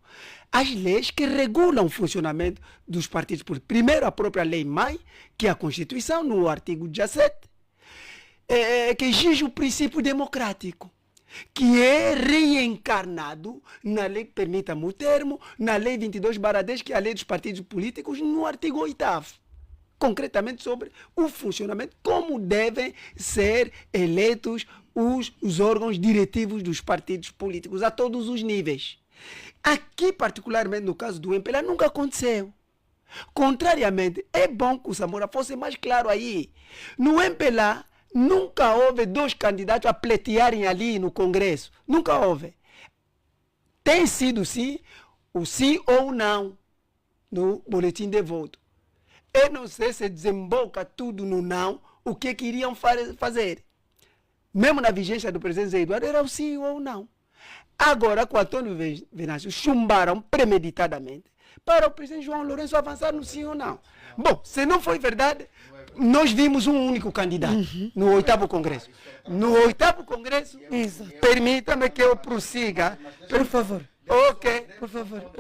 as leis que regulam o funcionamento dos partidos políticos. Primeiro, a própria Lei-Mãe, que é a Constituição, no artigo 17, que exige o princípio democrático, que é reencarnado na lei, permita-me o termo, na Lei 22/10, que é a lei dos partidos políticos, no artigo 8º. Concretamente sobre o funcionamento, como devem ser eleitos os órgãos diretivos dos partidos políticos a todos os níveis. Aqui, particularmente no caso do MPLA, nunca aconteceu. Contrariamente, é bom que o Samora fosse mais claro aí. No MPLA, nunca houve 2 candidatos a pleitearem ali no Congresso. Nunca houve. Tem sido sim, o sim ou não no boletim de voto. Eu não sei se desemboca tudo no não, o que iriam fazer. Mesmo na vigência do presidente Zé Eduardo, era o sim ou não. Agora, com Antônio Venâncio, chumbaram premeditadamente para o presidente João Lourenço avançar no sim ou não. Bom, se não foi verdade, nós vimos um único candidato no 8º Congresso. No 8º Congresso, permita-me que eu prossiga. Por favor. Ok. Por favor.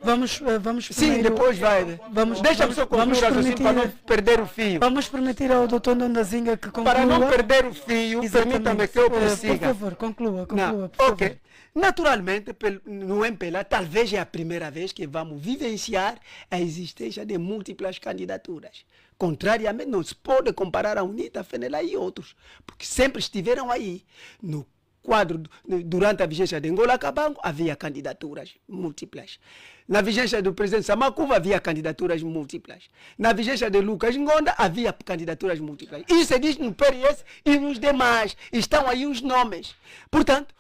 Vamos Sim, primeiro, depois vai. Deixa-me só concluir o raciocínio para não perder o fio. Vamos permitir ao doutor Ndonda Zinga que conclua. Para não perder o fio, permita-me que eu prossiga. Por favor, conclua, por Ok. favor. Naturalmente, no MPLA, talvez é a primeira vez que vamos vivenciar a existência de múltiplas candidaturas. Contrariamente, não se pode comparar a UNITA, a FENELA e outros, porque sempre estiveram aí, no quadro durante a vigência de Ngola Kabango, havia candidaturas múltiplas. Na vigência do presidente Samakuva, havia candidaturas múltiplas. Na vigência de Lucas Ngonda, havia candidaturas múltiplas. Isso se diz no PRS e nos demais. Estão aí os nomes. Portanto,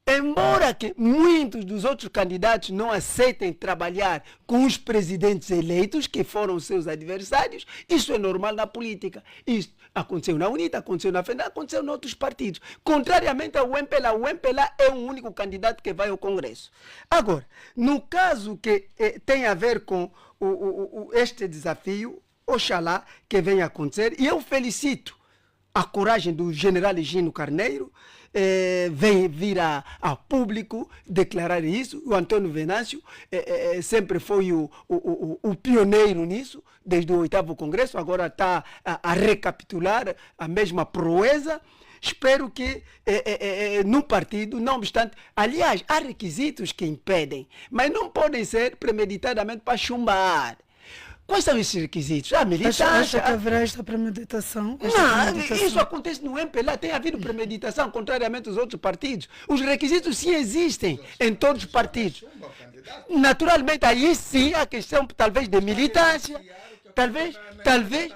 embora que muitos dos outros candidatos não aceitem trabalhar com os presidentes eleitos, que foram seus adversários, isso é normal na política. Isso aconteceu na UNITA, aconteceu na FENA, aconteceu em outros partidos. Contrariamente ao MPLA, o MPLA é o único candidato que vai ao Congresso. Agora, no caso que tem a ver com este desafio, oxalá que venha a acontecer, e eu felicito a coragem do general Gino Carneiro, vem vir a público declarar isso. O Antônio Venâncio sempre foi o pioneiro nisso, desde o 8º Congresso, agora está a recapitular a mesma proeza. Espero que no partido, não obstante, aliás, há requisitos que impedem, mas não podem ser premeditadamente para chumbar. Quais são esses requisitos? A militância. Acha que haverá esta premeditação? Isso acontece no MPLA, tem havido premeditação, contrariamente aos outros partidos. Os requisitos sim existem em todos os partidos. Naturalmente, aí sim a questão talvez de militância. Talvez,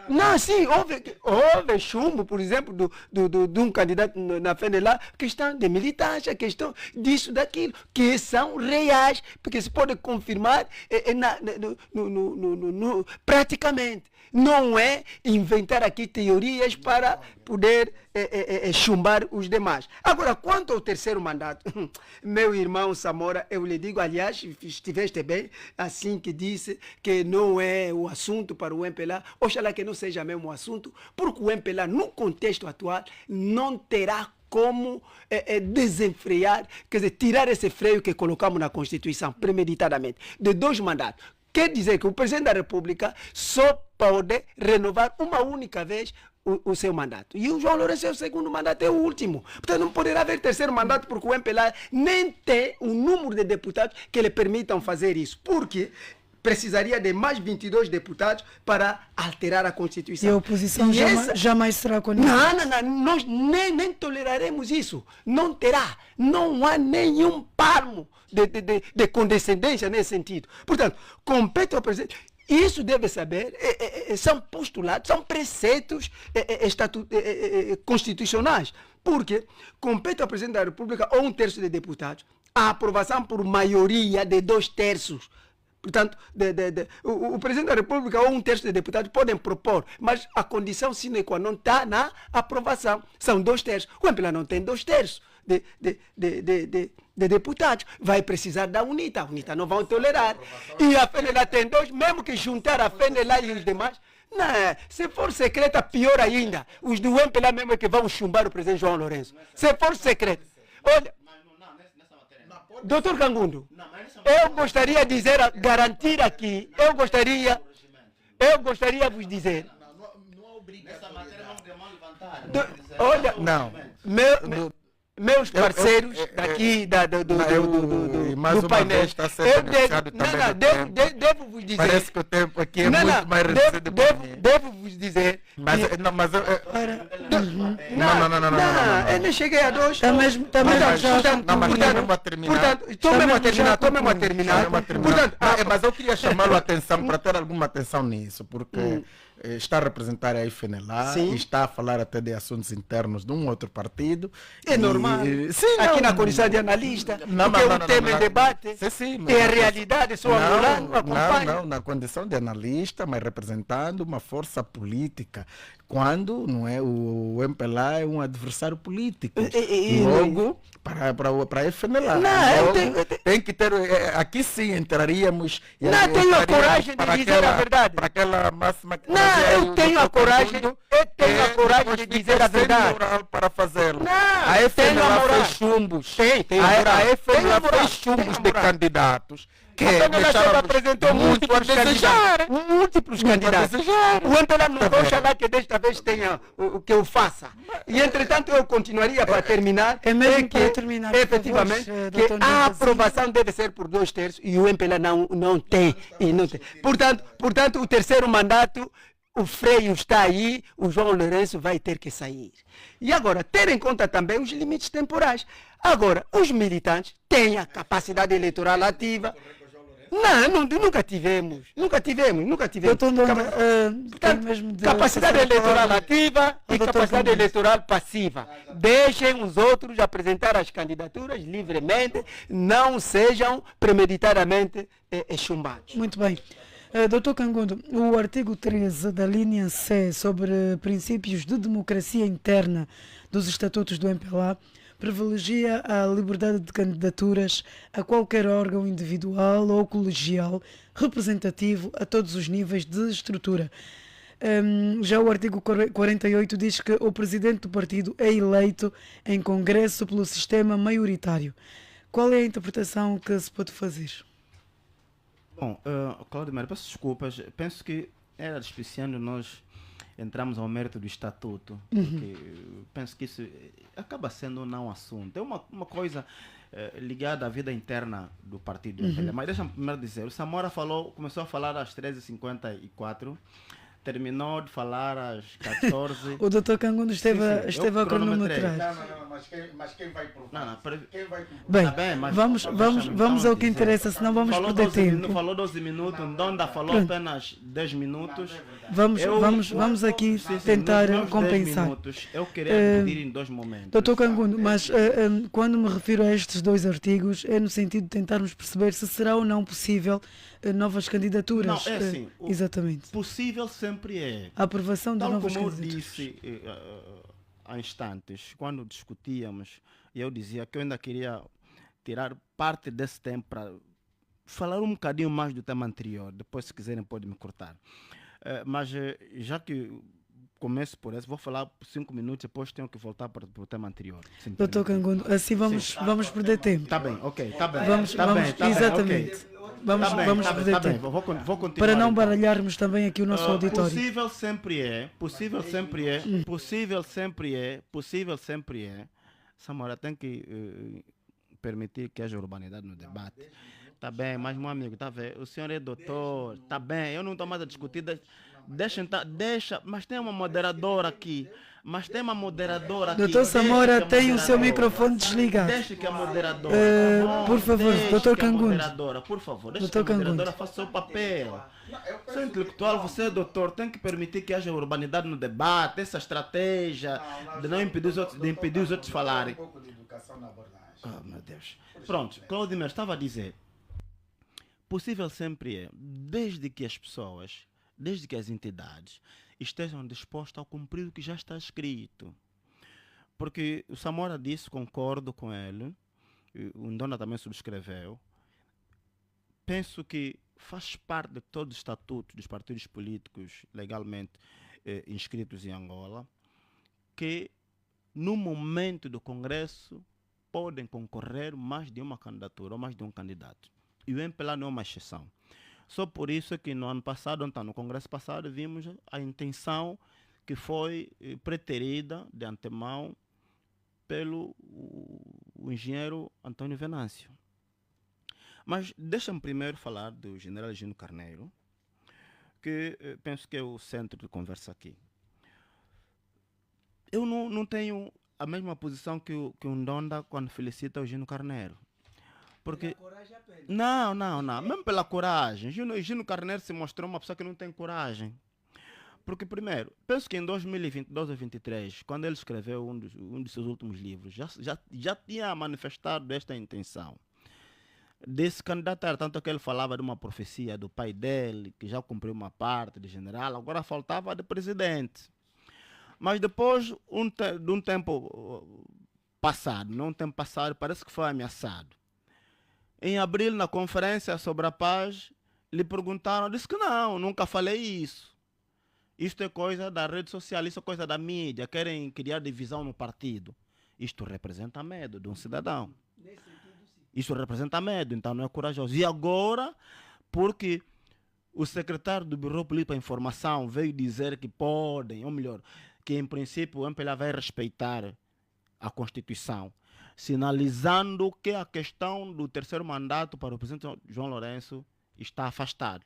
não, sim, houve chumbo, por exemplo, de um candidato na FENELA, questão de militância, questão disso, daquilo, que são reais, porque se pode confirmar praticamente. Não é inventar aqui teorias para poder chumbar os demais. Agora, quanto ao terceiro mandato, meu irmão Samora, eu lhe digo, aliás, estiveste bem, assim que disse que não é o assunto para o MPLA, oxalá que não seja mesmo o assunto, porque o MPLA, no contexto atual, não terá como desenfrear, quer dizer, tirar esse freio que colocamos na Constituição, premeditadamente, de 2 mandatos. Quer dizer que o presidente da República só pode renovar uma única vez o seu mandato. E o João Lourenço é o segundo mandato, é o último. Portanto, não poderá haver terceiro mandato porque o MPLA nem tem o número de deputados que lhe permitam fazer isso. Porque precisaria de mais 22 deputados para alterar a Constituição. E a oposição jamais será conivente? Não, nós nem toleraremos isso. Não terá. Não há nenhum palmo de condescendência nesse sentido. Portanto, compete ao presidente. Isso deve saber, são postulados, são preceitos constitucionais. Porque compete ao presidente da República ou 1/3 de deputados a aprovação por maioria de 2/3. Portanto, o presidente da República ou 1/3 de deputados podem propor, mas a condição sine qua non está na aprovação. São 2/3. O MPLA não tem 2/3 de deputados. Vai precisar da UNITA. A UNITA não vai tolerar. E a FENELA tem 2, mesmo que juntar a FENELA e os demais. Não, se for secreta, pior ainda. Os do MPLA mesmo é que vão chumbar o presidente João Lourenço. Se for secreta. Olha, Dr. Cangundo, eu gostaria de dizer, garantir aqui, eu gostaria de vos dizer. Olha, meus parceiros daqui do painel, devo vos dizer. Parece que o tempo aqui é muito mais reduzido. Devo vos dizer. Eu nem cheguei a 2. Está mesmo a terminar. Estou mesmo a terminar. Mas eu queria chamá-lo a atenção para ter alguma atenção nisso, porque está a representar a FNLA e está a falar até de assuntos internos de um outro partido. É normal. Aqui na condição de analista, porque o tema em debate é a realidade, sou angolano, acompanho. Não, na condição de analista, mas representando uma força política, quando não é, o MPLA é um adversário político. Logo, para a FNLA. Tem que ter, aqui sim entraríamos. Não tenho a coragem de dizer a verdade. Para aquela máxima que eu tenho a coragem de dizer a verdade. Para fazê-lo. A FNLA fez chumbos. A FNLA fez chumbos de candidatos. A FNLA apresentou múltiplos candidatos. O MPLA não vai achar que desta vez tenha o que eu faça. E entretanto eu continuaria para terminar. É mesmo para terminar. Efetivamente, que a aprovação deve ser por 2/3 e o MPLA não tem. Portanto, o terceiro mandato o freio está aí, o João Lourenço vai ter que sair. E agora, ter em conta também os limites temporais. Agora, os militantes têm a capacidade eleitoral ativa. Não, nunca tivemos. Doutor Ndonda, tem mesmo de Capacidade passar a eleitoral palavra ativa e ao Dr. capacidade Camões. eleitoral passiva. Deixem os outros apresentar as candidaturas livremente, não sejam premeditadamente chumbados. Muito bem. Doutor Kangondo, o artigo 13 da linha C sobre princípios de democracia interna dos estatutos do MPLA privilegia a liberdade de candidaturas a qualquer órgão individual ou colegial representativo a todos os níveis de estrutura. Já o artigo 48 diz que o presidente do partido é eleito em congresso pelo sistema maioritário. Qual é a interpretação que se pode fazer? Bom, Claudemir, peço desculpas. Penso que era despiciando nós entramos ao mérito do estatuto, porque penso que isso acaba sendo um não assunto. É uma coisa ligada à vida interna do partido. Mas deixa-me primeiro dizer, o Samora começou a falar às 13h54, terminou de falar às 14h. O Dr. Kangondo esteve eu a cronometrei. cronometrar. Não, mas quem vai provar? Quem vai provar? Bem, Tá bem, mas vamos deixa-me ao que dizer. interessa, senão vamos Falou perder 12 tempo. falou 12 minutos, Ndonda falou Pronto. apenas 10 minutos. Vamos aqui Sim, tentar nos meus 10 compensar. minutos, eu queria dividir em dois momentos. Doutor Kangondo, mas quando me refiro a estes dois artigos, é no sentido de tentarmos perceber se será ou não possível novas candidaturas. Não, é assim, exatamente. Possível sempre é. A aprovação de Tal novas como eu candidaturas. disse há instantes, quando discutíamos, eu dizia que eu ainda queria tirar parte desse tempo para falar um bocadinho mais do tema anterior. Depois, se quiserem, podem me cortar. Mas já que começo por esse, vou falar por 5 minutos, depois tenho que voltar para o tema anterior. Doutor Kangondo, assim vamos perder tempo. Tá bem, ok, tá bem. Vamos, exatamente. Ok. Vamos perder tempo. Vou continuar. Para não então. baralharmos também aqui o nosso auditório. Possível sempre é. Samora tem que permitir que haja urbanidade no debate. Tá bem, mas meu amigo, tá vendo? O senhor é doutor, tá bem, eu não estou mais a discutir. Deixa, mas tem uma moderadora aqui. Doutor Samora tem o seu microfone desligado. Deixa que a moderadora. Por favor, doutor Kangondo. Moderadora, por favor, deixa que a moderadora faça o seu papel. Você é intelectual, você é doutor, tem que permitir que haja urbanidade no debate, essa estratégia de não impedir os outros falarem. Um pouco de educação na abordagem. Oh, meu Deus. Pronto, Claudemir estava a dizer. Possível sempre é, desde que as pessoas, desde que as entidades estejam dispostas a cumprir o que já está escrito. Porque o Samora disse, concordo com ele, o Ndonda também subscreveu, penso que faz parte de todo o estatuto dos partidos políticos legalmente inscritos em Angola, que no momento do Congresso podem concorrer mais de uma candidatura ou mais de um candidato. E o MPLA não é uma exceção. Só por isso é que no ano passado, então, no Congresso passado, vimos a intenção que foi preterida de antemão pelo o engenheiro Antônio Venâncio. Mas deixa-me primeiro falar do general Gino Carneiro, que penso que é o centro de conversa aqui. Eu não tenho a mesma posição que o Ndonda quando felicita o Gino Carneiro. Porque não, mesmo pela coragem. Gino Carneiro se mostrou uma pessoa que não tem coragem. Porque, primeiro, penso que em 2022 ou 2023, quando ele escreveu um dos seus últimos livros, já tinha manifestado esta intenção de se candidatar. Tanto que ele falava de uma profecia do pai dele, que já cumpriu uma parte de general, agora faltava de presidente. Mas depois de um tempo passado, parece que foi ameaçado. Em abril, na conferência sobre a paz, lhe perguntaram, disse que não, nunca falei isso. Isto é coisa da rede social, isso é coisa da mídia, querem criar divisão no partido. Isto representa medo de um cidadão. Isso representa medo, então não é corajoso. E agora, porque o secretário do Bureau Político para a Informação veio dizer que podem, ou melhor, que em princípio o MPLA vai respeitar a Constituição, sinalizando que a questão do terceiro mandato para o presidente João Lourenço está afastado.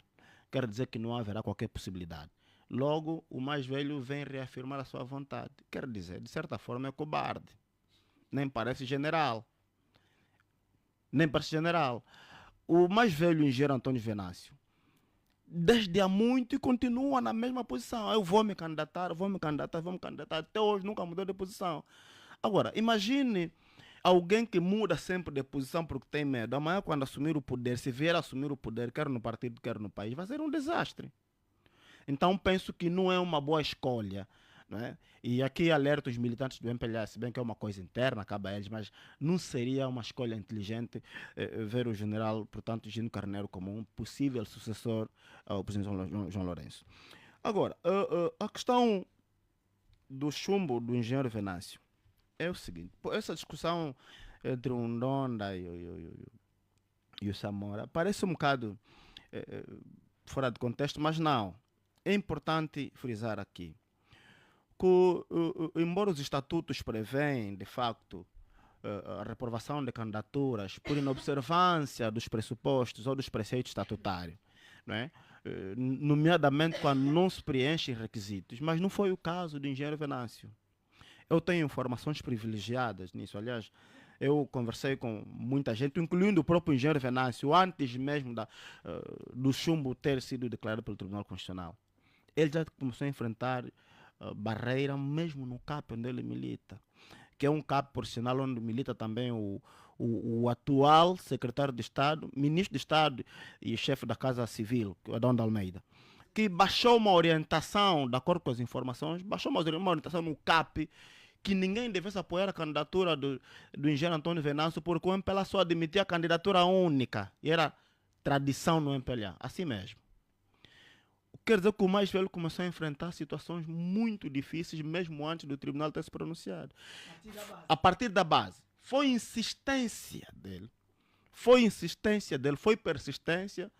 Quer dizer que não haverá qualquer possibilidade. Logo, o mais velho vem reafirmar a sua vontade. Quer dizer, de certa forma é cobarde. Nem parece general. Nem parece general. O mais velho engenheiro Antônio Venâncio, desde há muito, continua na mesma posição. Eu vou me candidatar, vou me candidatar, vou me candidatar. Até hoje nunca mudou de posição. Agora, imagine alguém que muda sempre de posição porque tem medo. Amanhã, quando assumir o poder, se vier assumir o poder, quer no partido, quer no país, vai ser um desastre. Então, penso que não é uma boa escolha. Não é? E aqui alerto os militantes do MPLA, se bem que é uma coisa interna, cabe a eles, mas não seria uma escolha inteligente ver o general, portanto, Gino Carneiro como um possível sucessor ao presidente João Lourenço. Agora, a questão do chumbo do engenheiro Venâncio é o seguinte: essa discussão entre o Ndonda e o Samora parece um bocado fora de contexto, mas não. É importante frisar aqui que, embora os estatutos prevêem, de facto, a reprovação de candidaturas por inobservância dos pressupostos ou dos preceitos estatutários, não é? Nomeadamente quando não se preenchem requisitos, mas não foi o caso do engenheiro Venâncio. Eu tenho informações privilegiadas nisso. Aliás, eu conversei com muita gente, incluindo o próprio engenheiro Venâncio, antes mesmo do chumbo ter sido declarado pelo Tribunal Constitucional. Ele já começou a enfrentar barreira mesmo no CAP onde ele milita, que é um CAP, por sinal, onde milita também o atual secretário de Estado, ministro de Estado e chefe da Casa Civil, Adão de Almeida, que baixou uma orientação, de acordo com as informações, baixou uma orientação no CAP que ninguém devesse apoiar a candidatura do engenheiro Antônio Venâncio, porque o MPLA só admitia a candidatura única, e era tradição no MPLA, assim mesmo. Quer dizer que o mais velho começou a enfrentar situações muito difíceis, mesmo antes do tribunal ter se pronunciado. A partir da base. Foi insistência dele, foi persistência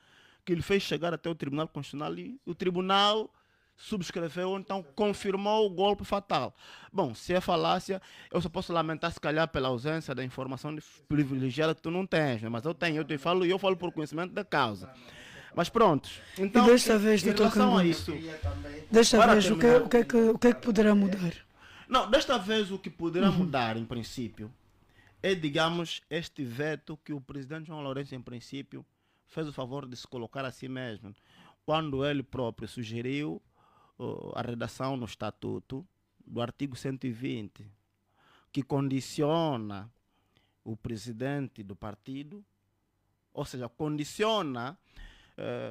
que ele fez chegar até o Tribunal Constitucional e o Tribunal subscreveu, então confirmou o golpe fatal. Bom, se é falácia, eu só posso lamentar se calhar pela ausência da informação privilegiada que tu não tens, né? Mas eu tenho, eu falo por conhecimento da causa. Mas pronto. Então, e desta vez, em relação a isso, desta vez, o que é que poderá mudar? Não, desta vez o que poderá mudar, em princípio, é, digamos, este veto que o presidente João Lourenço, em princípio, fez o favor de se colocar a si mesmo, quando ele próprio sugeriu a redação no estatuto do artigo 120, que condiciona o presidente do partido, ou seja, condiciona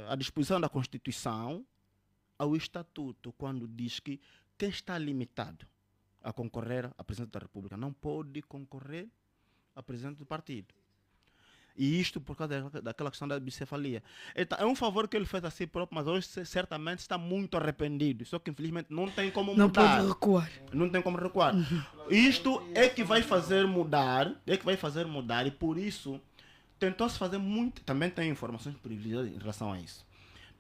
a disposição da Constituição ao estatuto, quando diz que quem está limitado a concorrer à presidência da República não pode concorrer a presidente do partido. E isto por causa daquela questão da bicefalia. Então, é um favor que ele fez a si próprio, mas hoje certamente está muito arrependido. Só que infelizmente não tem como mudar. Não pode recuar. Não tem como recuar. Isto é que vai fazer mudar, e por isso tentou-se fazer muito, também tem informações privilegiadas em relação a isso.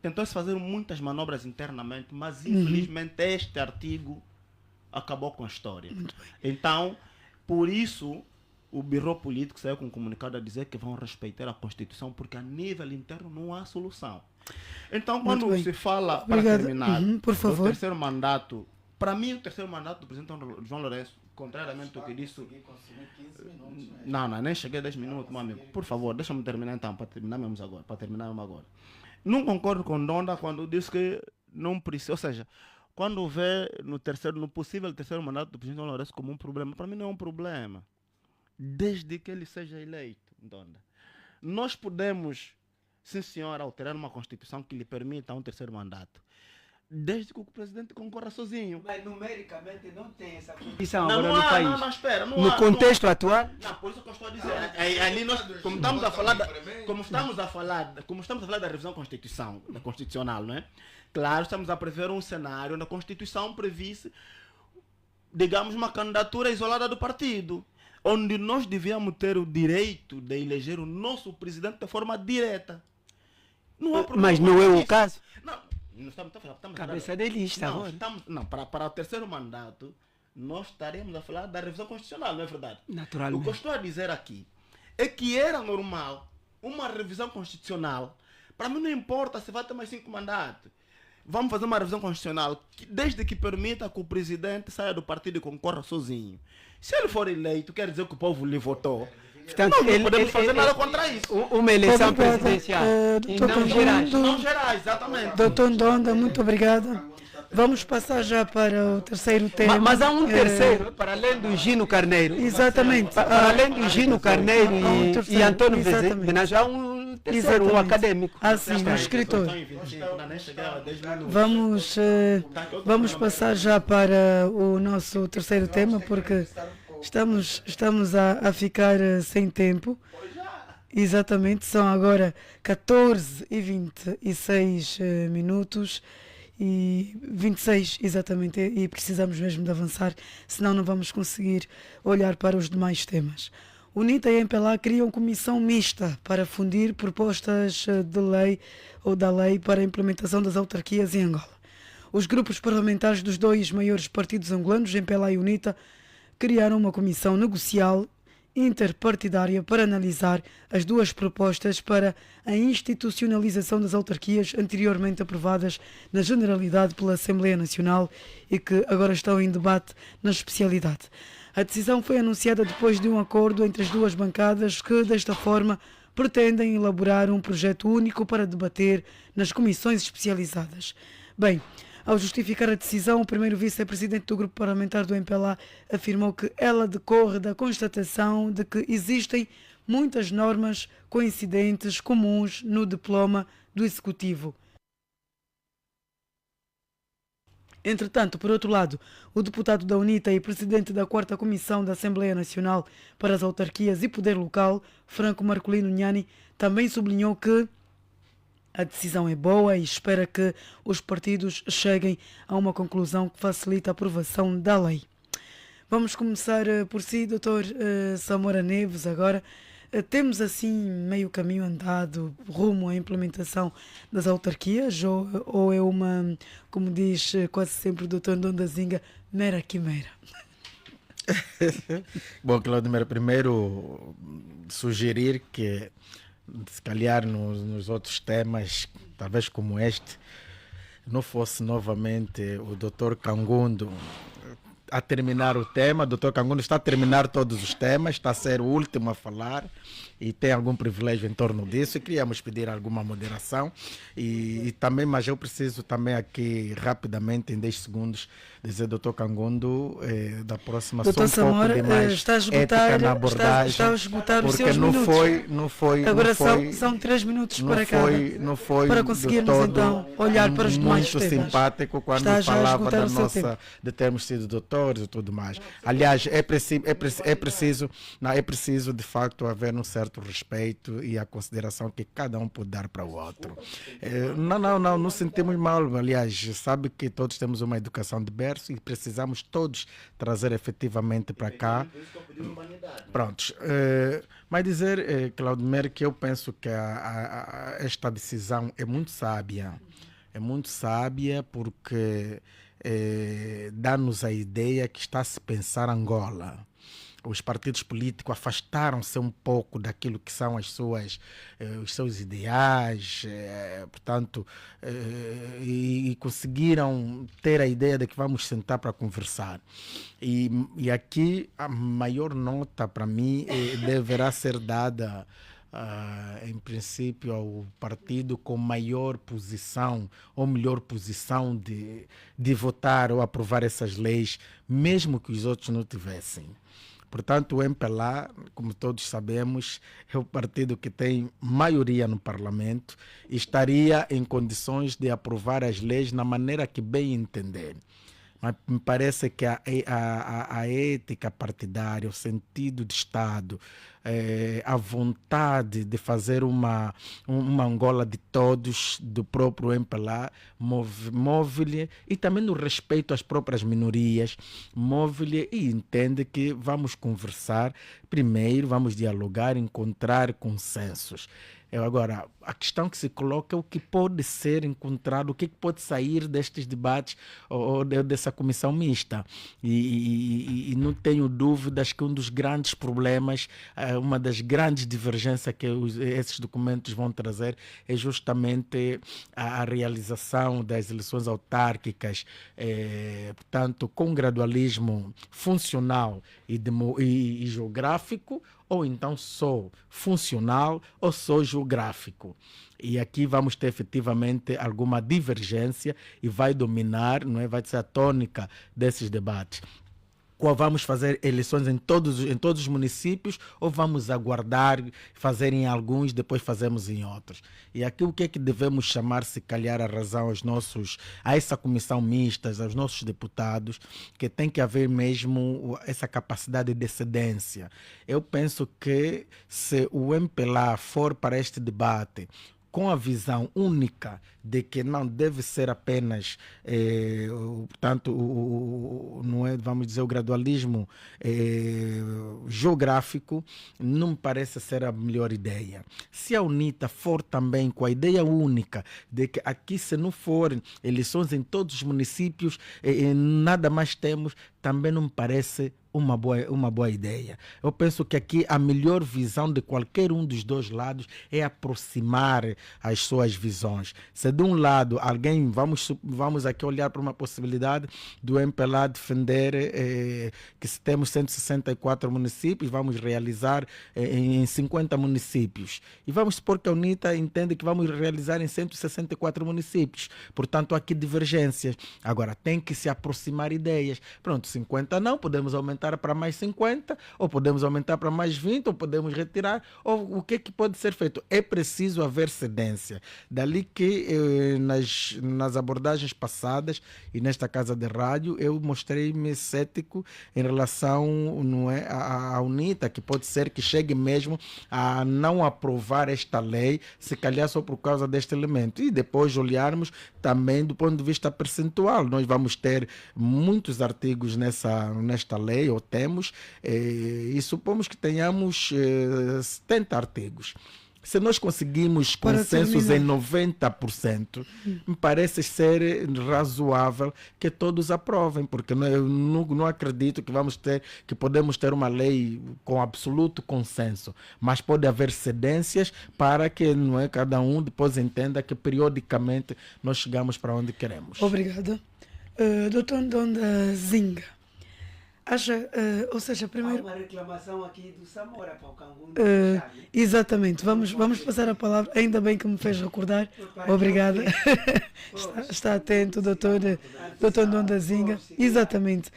Tentou-se fazer muitas manobras internamente, mas infelizmente este artigo acabou com a história. Então, por isso, o Biro Político saiu com um comunicado a dizer que vão respeitar a Constituição, porque a nível interno não há solução. Então, quando se fala, para terminar, por favor, do terceiro mandato, para mim o terceiro mandato do presidente João Lourenço, contrariamente ao que disse... Não, nem cheguei a 10 minutos, meu amigo. Por favor, deixa-me terminar então, para terminarmos agora. Não concordo com Ndonda quando diz que não precisa, ou seja, quando vê no possível terceiro mandato do presidente João Lourenço como um problema, para mim não é um problema. Desde que ele seja eleito, Ndonda. Nós podemos, sim senhor, alterar uma Constituição que lhe permita um terceiro mandato, desde que o presidente concorra sozinho. Mas numericamente não tem essa condição agora no país. Não, espera. No contexto atual? Não, por isso que eu estou a dizer. Ali nós, como estamos a falar da revisão constitucional, não é? Claro, estamos a prever um cenário onde a Constituição previsse, digamos, uma candidatura isolada do partido, onde nós devíamos ter o direito de eleger o nosso presidente de forma direta. Não há problema. Mas não é o caso? Não estamos cabeça de lista agora. Para o terceiro mandato, nós estaremos a falar da revisão constitucional, não é verdade? Naturalmente. O que eu estou a dizer aqui é que era normal uma revisão constitucional. Para mim não importa se vai ter mais 5 mandatos. vamos fazer uma revisão constitucional, desde que permita que o presidente saia do partido e concorra sozinho. Se ele for eleito, quer dizer que o povo lhe votou. Portanto, Não podemos fazer nada contra isso. Uma eleição Obrigada, presidencial. E Dr. não gerais. Não gerais, exatamente. Doutor Ndonda, muito obrigada. Vamos passar já para o terceiro tema. Mas há um terceiro, para além do Gino Carneiro. Exatamente. Para além do Gino Carneiro há um e terceiro, Antônio exatamente. Venâncio, há um terceiro, um Exatamente. acadêmico. Ah, sim, um escritor. Vamos passar já para o nosso terceiro tema, porque estamos a ficar sem tempo. Exatamente, são agora 14h26 minutos e 26, exatamente, e precisamos mesmo de avançar, senão não vamos conseguir olhar para os demais temas. UNITA e MPLA criam comissão mista para fundir propostas de lei ou da lei para a implementação das autarquias em Angola. Os grupos parlamentares dos dois maiores partidos angolanos, MPLA e UNITA, criaram uma comissão negocial interpartidária para analisar as duas propostas para a institucionalização das autarquias anteriormente aprovadas na Generalidade pela Assembleia Nacional e que agora estão em debate na especialidade. A decisão foi anunciada depois de um acordo entre as duas bancadas que, desta forma, pretendem elaborar um projeto único para debater nas comissões especializadas. Bem, ao justificar a decisão, o primeiro vice-presidente do grupo parlamentar do MPLA afirmou que ela decorre da constatação de que existem muitas normas coincidentes comuns no diploma do Executivo. Entretanto, por outro lado, o deputado da UNITA e presidente da 4ª Comissão da Assembleia Nacional para as Autarquias e Poder Local, Franco Marcolino Nhani, também sublinhou que a decisão é boa e espera que os partidos cheguem a uma conclusão que facilite a aprovação da lei. Vamos começar por si, Dr. Samora Neves, agora. Temos assim meio caminho andado rumo à implementação das autarquias ou é uma, como diz quase sempre o Dr. Ndonda Zinga, mera quimera? Bom, Claudemir, primeiro sugerir que se calhar nos outros temas, talvez como este, não fosse novamente o Dr. Kangundo a terminar o tema. O Dr. Kangundo está a terminar todos os temas, está a ser o último a falar e tem algum privilégio em torno disso e queríamos pedir alguma moderação e também, mas eu preciso também aqui rapidamente, em 10 segundos, dizer, Dr. Kangundo, da próxima Dr. só um Samora, pouco de mais está a esgotar, ética na abordagem, está a esgotar os porque seus minutos. não foi Agora não foi, são 3 minutos não para foi, cada, não foi para de conseguirmos todo então olhar para os demais muito temas. simpático quando Está já a falava esgotar da o seu nossa, tempo. de termos sido doutores e tudo mais. Aliás, é preciso de facto haver um certo respeito e a consideração que cada um pode dar para o outro. Não sentimos mal. Aliás, sabe que todos temos uma educação de berço e precisamos todos trazer efetivamente para cá. Prontos. Mas dizer, Claudemir, que eu penso que esta decisão é muito sábia. É muito sábia porque dá-nos a ideia que está a se pensar Angola. Os partidos políticos afastaram-se um pouco daquilo que são os seus ideais, portanto, e conseguiram ter a ideia de que vamos sentar para conversar. E aqui a maior nota para mim deverá ser dada, em princípio, ao partido com maior posição ou melhor posição de votar ou aprovar essas leis, mesmo que os outros não tivessem. Portanto, o MPLA, como todos sabemos, é o partido que tem maioria no Parlamento e estaria em condições de aprovar as leis na maneira que bem entender. Mas me parece que a ética partidária, o sentido de Estado, a vontade de fazer uma Angola de todos, do próprio MPLA, move-lhe, e também no respeito às próprias minorias, move-lhe e entende que vamos conversar, primeiro vamos dialogar, encontrar consensos. Agora, a questão que se coloca é o que pode ser encontrado, o que pode sair destes debates ou dessa comissão mista. E não tenho dúvidas que um dos grandes problemas, uma das grandes divergências que esses documentos vão trazer é justamente a realização das eleições autárquicas, portanto, com gradualismo funcional e geográfico, ou então só funcional ou só geográfico. E aqui vamos ter efetivamente alguma divergência e vai dominar, não é? Vai ser a tônica desses debates. Qual vamos fazer eleições em todos os municípios ou vamos aguardar, fazer em alguns, depois fazemos em outros? E aqui o que é que devemos chamar, se calhar, a razão a essa comissão mista, aos nossos deputados, que tem que haver mesmo essa capacidade de cedência. Eu penso que se o MPLA for para este debate com a visão única de que não deve ser apenas, portanto, não é, vamos dizer, o gradualismo geográfico, não me parece ser a melhor ideia. Se a UNITA for também com a ideia única de que aqui, se não forem eleições em todos os municípios, nada mais temos, também não me parece uma boa ideia. Eu penso que aqui a melhor visão de qualquer um dos dois lados é aproximar as suas visões. Se de um lado alguém, vamos aqui olhar para uma possibilidade do MPLA defender que se temos 164 municípios, vamos realizar em 50 municípios. E vamos supor que a UNITA entende que vamos realizar em 164 municípios. Portanto, há aqui divergências. Agora, tem que se aproximar ideias. Pronto, 50 não, podemos aumentar para mais 50, ou podemos aumentar para mais 20, ou podemos retirar, ou o que pode ser feito? É preciso haver cedência. Dali que nas abordagens passadas e nesta casa de rádio, eu mostrei-me cético em relação, não é, à UNITA, que pode ser que chegue mesmo a não aprovar esta lei, se calhar só por causa deste elemento. E depois olharmos também do ponto de vista percentual. Nós vamos ter muitos artigos nesta lei, ou temos, e supomos que tenhamos 70 artigos. Se nós conseguimos consensos em 90%, me parece ser razoável que todos aprovem, porque eu não acredito que podemos ter uma lei com absoluto consenso, mas pode haver cedências para que, não é, cada um depois entenda que periodicamente nós chegamos para onde queremos. Obrigada. Doutor Ndonda Zinga, acha, ou seja, primeiro... Há uma reclamação aqui do Samora para o Cangundo. Exatamente, vamos passar a palavra, ainda bem que me fez recordar, obrigada. Está atento, doutor Ndonda Zinga, exatamente.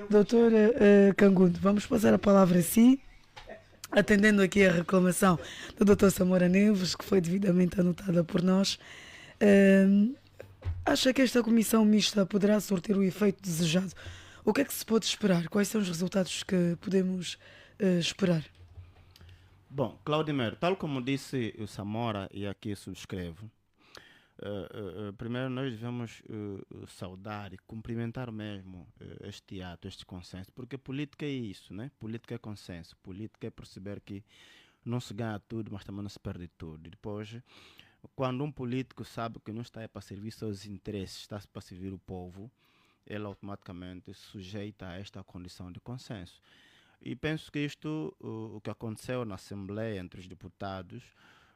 Doutor Cangundo, vamos passar a palavra a si, atendendo aqui a reclamação do doutor Samora Neves, que foi devidamente anotada por nós. Acha que esta comissão mista poderá surtir o efeito desejado? O que é que se pode esperar? Quais são os resultados que podemos esperar? Bom, Claudimir, tal como disse o Samora, e aqui subscrevo, primeiro nós devemos saudar e cumprimentar mesmo este ato, este consenso, porque política é isso, né? Política é consenso, política é perceber que não se ganha tudo, mas também não se perde tudo. E depois, quando um político sabe que não está para servir seus interesses, está para servir o povo, ele automaticamente se sujeita a esta condição de consenso. E penso que isto, o que aconteceu na Assembleia entre os deputados,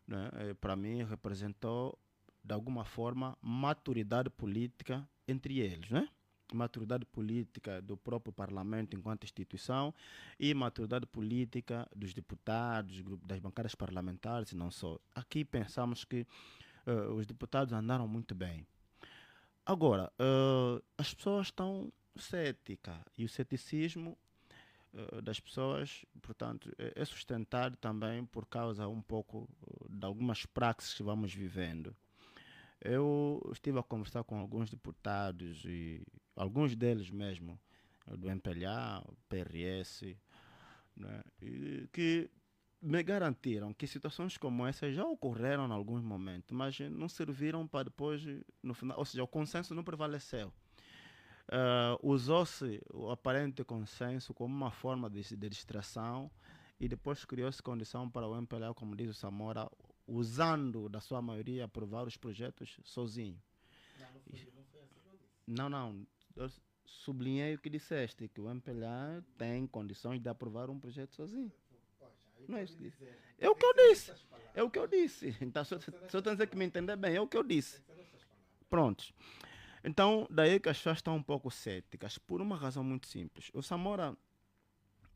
né, para mim representou, de alguma forma, maturidade política entre eles, né? Maturidade política do próprio Parlamento enquanto instituição e maturidade política dos deputados, das bancadas parlamentares e não só. Aqui pensamos que os deputados andaram muito bem. Agora, as pessoas estão céticas e o ceticismo das pessoas, portanto, é sustentado também por causa um pouco de algumas praxes que vamos vivendo. Eu estive a conversar com alguns deputados e alguns deles mesmo, do MPLA, PRS, né, que me garantiram que situações como essa já ocorreram em alguns momentos, mas não serviram para depois, no final, ou seja, o consenso não prevaleceu. Usou-se o aparente consenso como uma forma de distração e depois criou-se condição para o MPLA, como diz o Samora, usando da sua maioria aprovar os projetos sozinho. Não, eu sublinhei o que disseste, que o MPLA tem condições de aprovar um projeto sozinho. Não é isso que disse. É o que eu disse. É o que eu disse. Então, só estou a dizer que me entender bem, é o que eu disse. Pronto. Então, daí que as pessoas estão um pouco céticas, por uma razão muito simples. O Samora,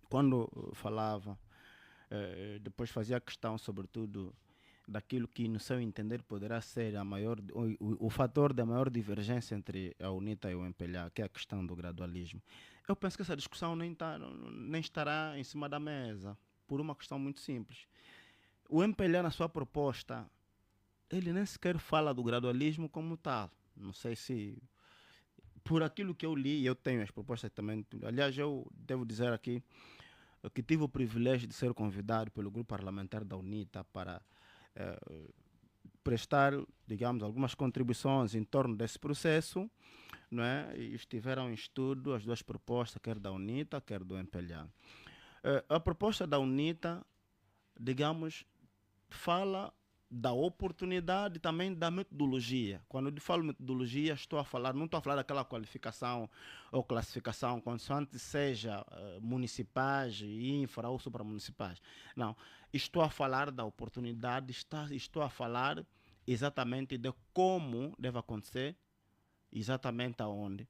quando falava, depois fazia questão, sobretudo, daquilo que, no seu entender, poderá ser o fator da maior divergência entre a UNITA e o MPLA, que é a questão do gradualismo. Eu penso que essa discussão nem estará em cima da mesa, por uma questão muito simples. O MPLA, na sua proposta, ele nem sequer fala do gradualismo como tal. Não sei se, por aquilo que eu li, eu tenho as propostas também. Aliás, eu devo dizer aqui que tive o privilégio de ser convidado pelo grupo parlamentar da UNITA para prestar, digamos, algumas contribuições em torno desse processo, não é? E estiveram em estudo as duas propostas, quer da UNITA, quer do MPLA. A proposta da UNITA, digamos, fala da oportunidade e também da metodologia. Quando eu falo metodologia, não estou a falar daquela qualificação ou classificação, consoante seja municipais, infra ou supramunicipais. Não, estou a falar da oportunidade, estou a falar exatamente de como deve acontecer, exatamente aonde.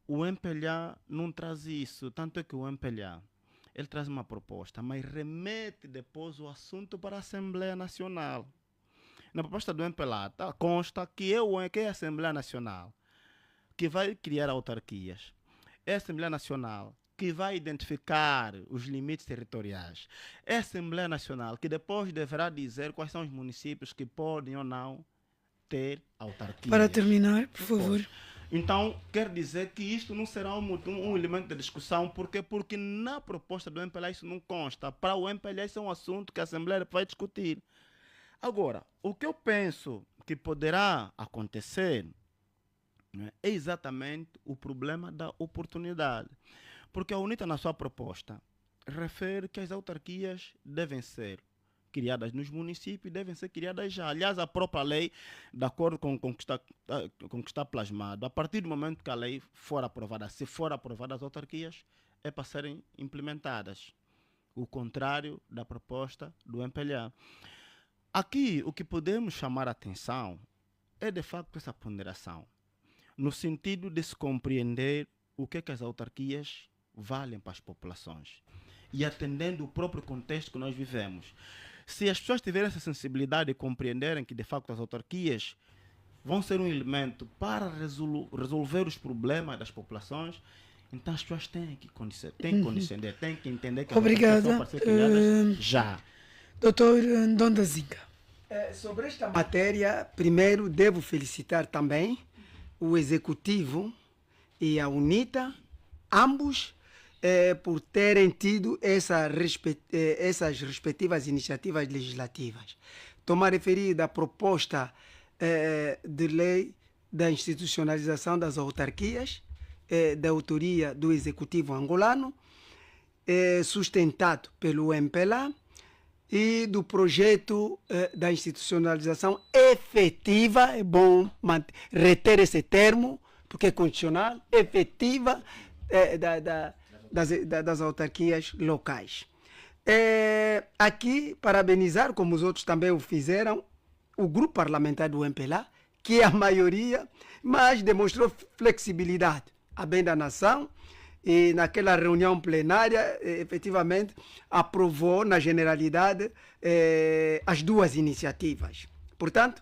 O MPLA não traz isso, tanto é que o MPLA ele traz uma proposta, mas remete depois o assunto para a Assembleia Nacional. Na proposta do MPLA consta que é a Assembleia Nacional que vai criar autarquias. É a Assembleia Nacional que vai identificar os limites territoriais. É a Assembleia Nacional que depois deverá dizer quais são os municípios que podem ou não ter autarquias. Para terminar, por favor. Então, quer dizer que isto não será um elemento de discussão. Por quê? Porque na proposta do MPLA isso não consta. Para o MPLA isso é um assunto que a Assembleia vai discutir. Agora, o que eu penso que poderá acontecer, né, é exatamente o problema da oportunidade. Porque a UNITA, na sua proposta, refere que as autarquias devem ser criadas nos municípios, devem ser criadas já. Aliás, a própria lei, de acordo com o que está plasmado, a partir do momento que a lei for aprovada, se for aprovada, as autarquias é para serem implementadas. O contrário da proposta do MPLA. Aqui, o que podemos chamar a atenção é, de facto, essa ponderação, no sentido de se compreender o que as autarquias valem para as populações e atendendo o próprio contexto que nós vivemos. Se as pessoas tiverem essa sensibilidade e compreenderem que, de facto, as autarquias vão ser um elemento para resolver os problemas das populações, então as pessoas têm que condescender, têm que entender que as autarquias são para ser criadas já. Doutor Ndonda Zinga. Sobre esta matéria, primeiro devo felicitar também o Executivo e a UNITA, ambos, por terem tido essas respectivas iniciativas legislativas. Estou-me a referir da proposta de lei da institucionalização das autarquias, da autoria do Executivo angolano, sustentado pelo MPLA, e do projeto da institucionalização efetiva, é bom reter esse termo, porque é condicional, efetiva das autarquias locais. Aqui, parabenizar, como os outros também o fizeram, o grupo parlamentar do MPLA, que é a maioria, mas demonstrou flexibilidade, a bem da nação, e naquela reunião plenária, efetivamente, aprovou na generalidade as duas iniciativas. Portanto,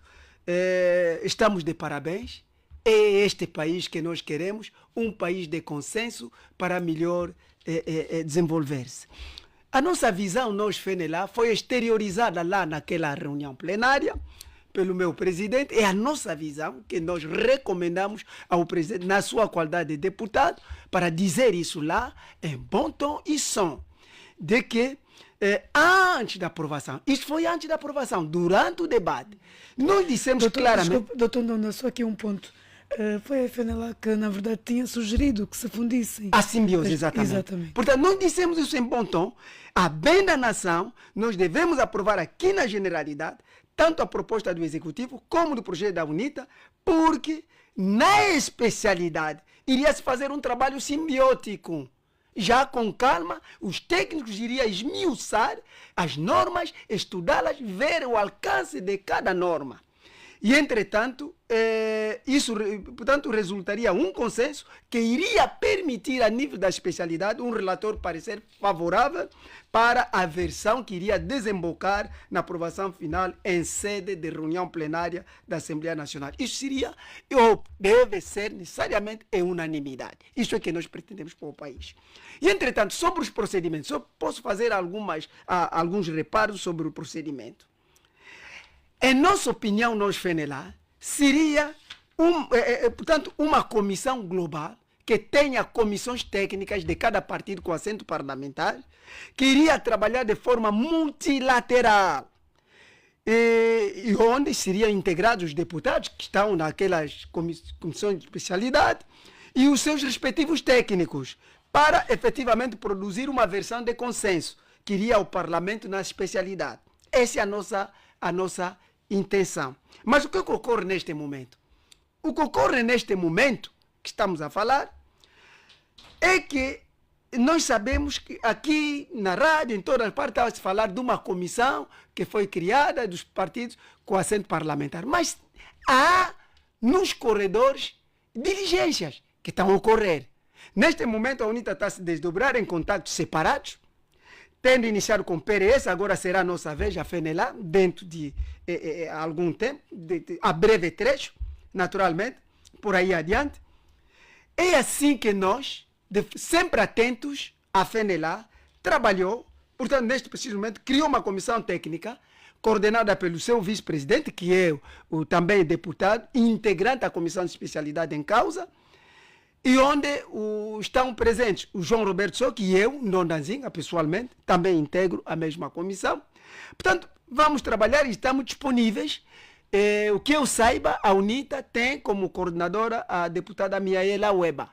estamos de parabéns. É este país que nós queremos, um país de consenso para melhor desenvolver-se. A nossa visão, nós, FENELA, foi exteriorizada lá naquela reunião plenária pelo meu presidente. É a nossa visão que nós recomendamos ao presidente, na sua qualidade de deputado, para dizer isso lá em bom tom e som, de que antes da aprovação, isto foi antes da aprovação, durante o debate, nós dissemos claramente... Doutor Ndonda, só aqui um ponto. Foi a FNLA que, na verdade, tinha sugerido que se fundissem. A simbiose, exatamente. Portanto, nós dissemos isso em bom tom. A bem da nação, nós devemos aprovar aqui na generalidade, tanto a proposta do Executivo como do projeto da UNITA, porque na especialidade iria se fazer um trabalho simbiótico. Já com calma, os técnicos iriam esmiuçar as normas, estudá-las, ver o alcance de cada norma. E, entretanto, isso, portanto, resultaria um consenso que iria permitir, a nível da especialidade, um relator parecer favorável para a versão que iria desembocar na aprovação final em sede de reunião plenária da Assembleia Nacional. Isso seria, ou deve ser necessariamente, em unanimidade. Isso é que nós pretendemos para o país. E, entretanto, sobre os procedimentos, eu posso fazer alguns reparos sobre o procedimento. Em nossa opinião, nós, FNLA, seria portanto, uma comissão global que tenha comissões técnicas de cada partido com assento parlamentar, que iria trabalhar de forma multilateral, e onde seriam integrados os deputados que estão naquelas comissões de especialidade e os seus respectivos técnicos, para efetivamente produzir uma versão de consenso que iria ao Parlamento na especialidade. Essa é a nossa intenção. Mas o que ocorre neste momento? O que ocorre neste momento que estamos a falar é que nós sabemos que aqui na rádio, em todas as partes, está a se falar de uma comissão que foi criada dos partidos com assento parlamentar. Mas há nos corredores diligências que estão a ocorrer. Neste momento a UNITA está a se desdobrar em contactos separados, tendo iniciado com o PRS, agora será a nossa vez, a FNLA, dentro de algum tempo, a breve trecho, naturalmente, por aí adiante. É assim que nós, sempre atentos, a FNLA trabalhou, portanto, neste preciso momento, criou uma comissão técnica, coordenada pelo seu vice-presidente, que é também deputado, e integrante da comissão de especialidade em causa, e onde estão presentes o João Roberto Soque e eu, Ndondazinga, pessoalmente, também integro a mesma comissão. Portanto, vamos trabalhar e estamos disponíveis. O que eu saiba, a UNITA tem como coordenadora a deputada Miaela Weba.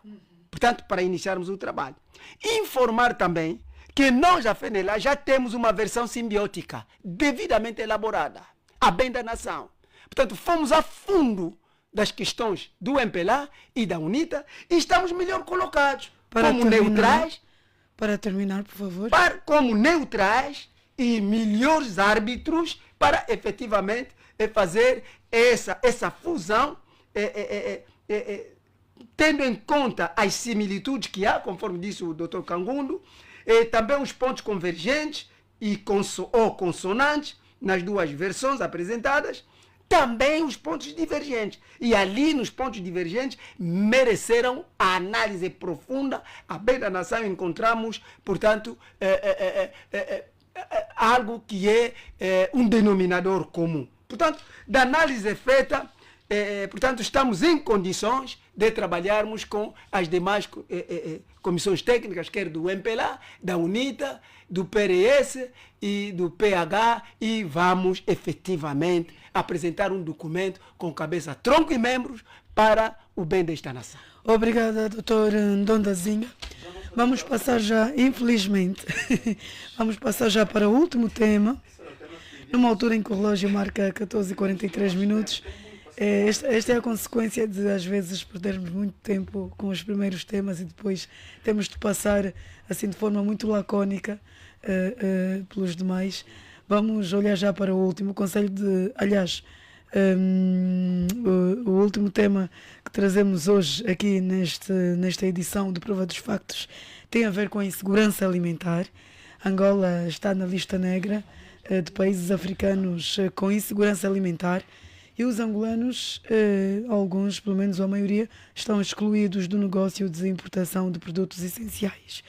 Portanto, para iniciarmos o trabalho. Informar também que nós, a FNLA, já temos uma versão simbiótica devidamente elaborada, a bem da nação. Portanto, fomos a fundo das questões do MPLA e da UNITA e estamos melhor colocados neutrais. Para terminar, por favor. Como neutrais e melhores árbitros para efetivamente fazer essa fusão, tendo em conta as similitudes que há, conforme disse o Dr. Cangundo, também os pontos convergentes ou consonantes nas duas versões apresentadas, também os pontos divergentes. E ali, nos pontos divergentes, mereceram a análise profunda. A bem da nação encontramos, portanto, algo que é um denominador comum. Portanto, da análise feita, portanto, estamos em condições de trabalharmos com as demais comissões técnicas, quer do MPLA, da UNITA, do PRS e do PH, e vamos efetivamente apresentar um documento com cabeça, tronco e membros para o bem desta nação. Obrigada, doutor Ndondazinga. Vamos passar já, infelizmente, vamos passar já para o último tema, numa altura em que o relógio marca 14h43. Esta é a consequência de, às vezes, perdermos muito tempo com os primeiros temas e depois temos de passar, assim, de forma muito lacónica pelos demais. Vamos olhar já para o último conselho o último tema que trazemos hoje aqui nesta edição de Prova dos Factos tem a ver com a insegurança alimentar. Angola está na lista negra de países africanos com insegurança alimentar e os angolanos, alguns, pelo menos a maioria, estão excluídos do negócio de importação de produtos essenciais.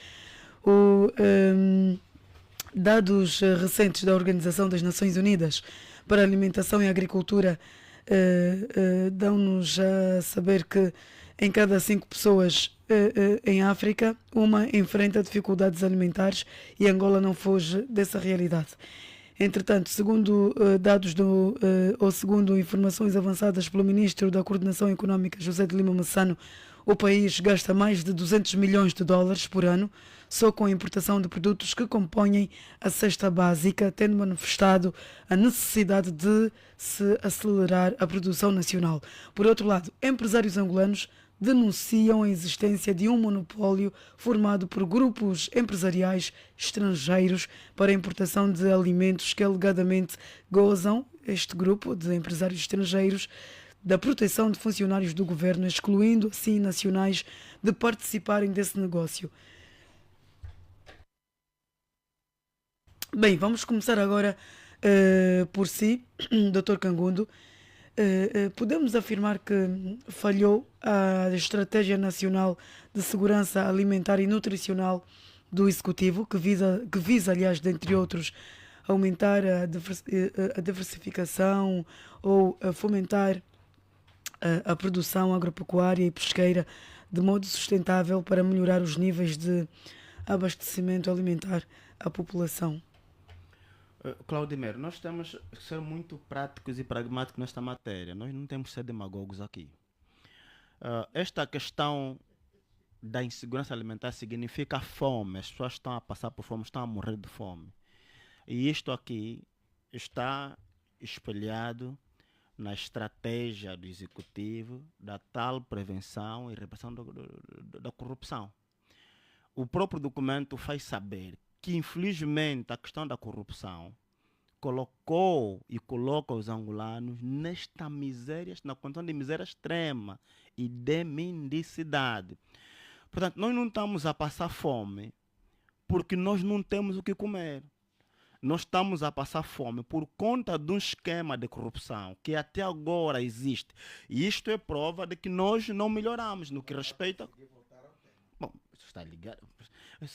Dados recentes da Organização das Nações Unidas para a Alimentação e Agricultura dão-nos a saber que em cada 5 pessoas em África, uma enfrenta dificuldades alimentares e Angola não foge dessa realidade. Entretanto, segundo segundo informações avançadas pelo Ministro da Coordenação Económica, José de Lima Massano, o país gasta mais de 200 milhões de dólares por ano só com a importação de produtos que compõem a cesta básica, tendo manifestado a necessidade de se acelerar a produção nacional. Por outro lado, empresários angolanos denunciam a existência de um monopólio formado por grupos empresariais estrangeiros para a importação de alimentos que alegadamente gozam, este grupo de empresários estrangeiros, da proteção de funcionários do governo, excluindo assim nacionais de participarem desse negócio. Bem, vamos começar agora por si, Dr. Kangundo. Podemos afirmar que falhou a Estratégia Nacional de Segurança Alimentar e Nutricional do Executivo, que visa, aliás, dentre outros, aumentar a diversificação ou fomentar a produção agropecuária e pesqueira de modo sustentável para melhorar os níveis de abastecimento alimentar à população. Claudimir, nós temos que ser muito práticos e pragmáticos nesta matéria. Nós não temos que ser demagogos aqui. Esta questão da insegurança alimentar significa fome. As pessoas estão a passar por fome, estão a morrer de fome. E isto aqui está espelhado na estratégia do Executivo da tal prevenção e repressão da corrupção. O próprio documento faz saber que, infelizmente, a questão da corrupção colocou e coloca os angolanos nesta miséria, na condição de miséria extrema e de mendicidade. Portanto, nós não estamos a passar fome porque nós não temos o que comer. Nós estamos a passar fome por conta de um esquema de corrupção que até agora existe. E isto é prova de que nós não melhoramos no que respeita... Bom, isso está ligado...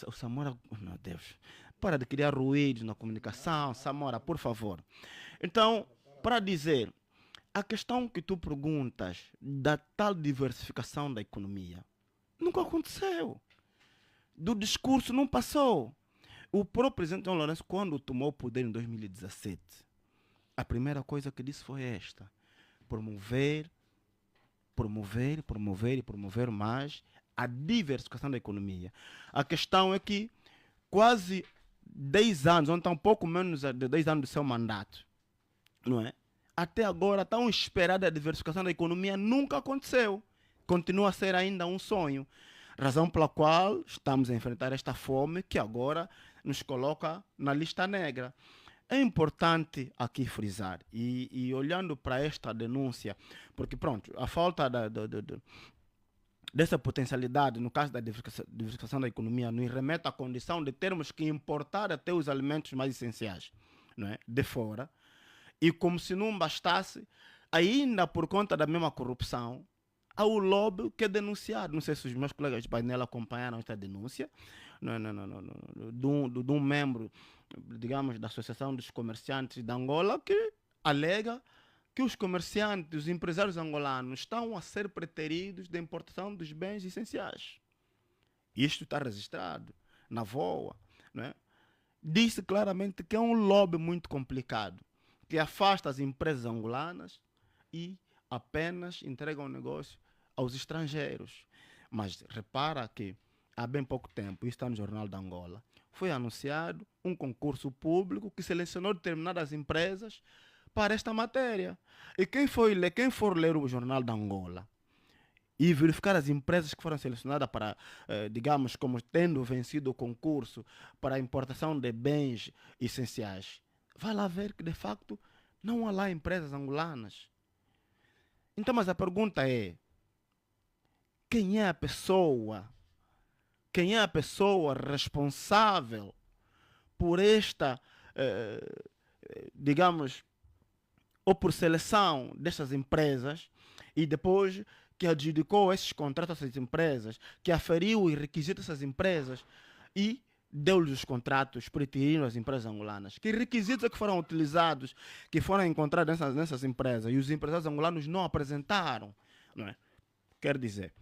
O Samora, meu Deus, para de criar ruídos na comunicação, Samora, por favor. Então, para dizer, a questão que tu perguntas da tal diversificação da economia, nunca aconteceu. Do discurso não passou. O próprio presidente João Lourenço, quando tomou o poder em 2017, a primeira coisa que disse foi esta: promover mais a diversificação da economia. A questão é que quase 10 anos, ou então pouco menos de 10 anos do seu mandato, não é? Até agora, tão esperada a diversificação da economia nunca aconteceu. Continua a ser ainda um sonho. Razão pela qual estamos a enfrentar esta fome que agora nos coloca na lista negra. É importante aqui frisar, e olhando para esta denúncia, porque pronto, a falta dessa potencialidade, no caso da diversificação da economia, nos remete à condição de termos que importar até os alimentos mais essenciais, não é? De fora. E como se não bastasse, ainda por conta da mesma corrupção, há o lobby que é denunciado. Não sei se os meus colegas de painel acompanharam esta denúncia, de um membro, digamos, da Associação dos Comerciantes de Angola, que alega que os comerciantes, os empresários angolanos estão a ser preteridos da importação dos bens essenciais. Isto está registrado na VOA, né? Disse claramente que é um lobby muito complicado, que afasta as empresas angolanas e apenas entrega o negócio aos estrangeiros. Mas repara que há bem pouco tempo, isso está no Jornal da Angola, foi anunciado um concurso público que selecionou determinadas empresas para esta matéria. E quem for ler o Jornal da Angola e verificar as empresas que foram selecionadas para, digamos, como tendo vencido o concurso para a importação de bens essenciais, vai lá ver que, de facto, não há lá empresas angolanas. Então, mas a pergunta é: quem é a pessoa responsável por esta, digamos, ou por seleção destas empresas, e depois que adjudicou esses contratos a essas empresas, que aferiu os requisitos dessas empresas e deu-lhes os contratos, preterindo as empresas angolanas? Que requisitos é que foram utilizados, que foram encontrados nessas empresas, e os empresários angolanos não apresentaram, não é? Quer dizer,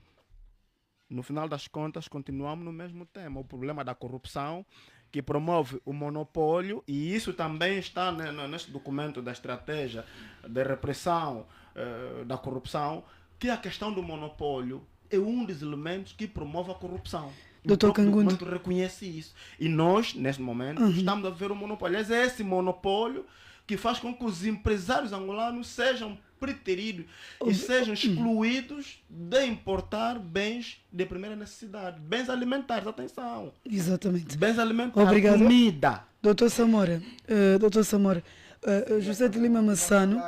no final das contas, continuamos no mesmo tema, o problema da corrupção, que promove o monopólio, e isso também está nesse documento da estratégia de repressão da corrupção, que a questão do monopólio é um dos elementos que promove a corrupção. Doutor Kangundo. O documento reconhece isso. E nós, neste momento, estamos a ver o monopólio. Aliás, é esse monopólio que faz com que os empresários angolanos sejam preteridos e sejam excluídos de importar bens de primeira necessidade. Bens alimentares, atenção. Exatamente. Bens alimentares, Obrigado. comida. Doutor Samora, José de Lima Massano,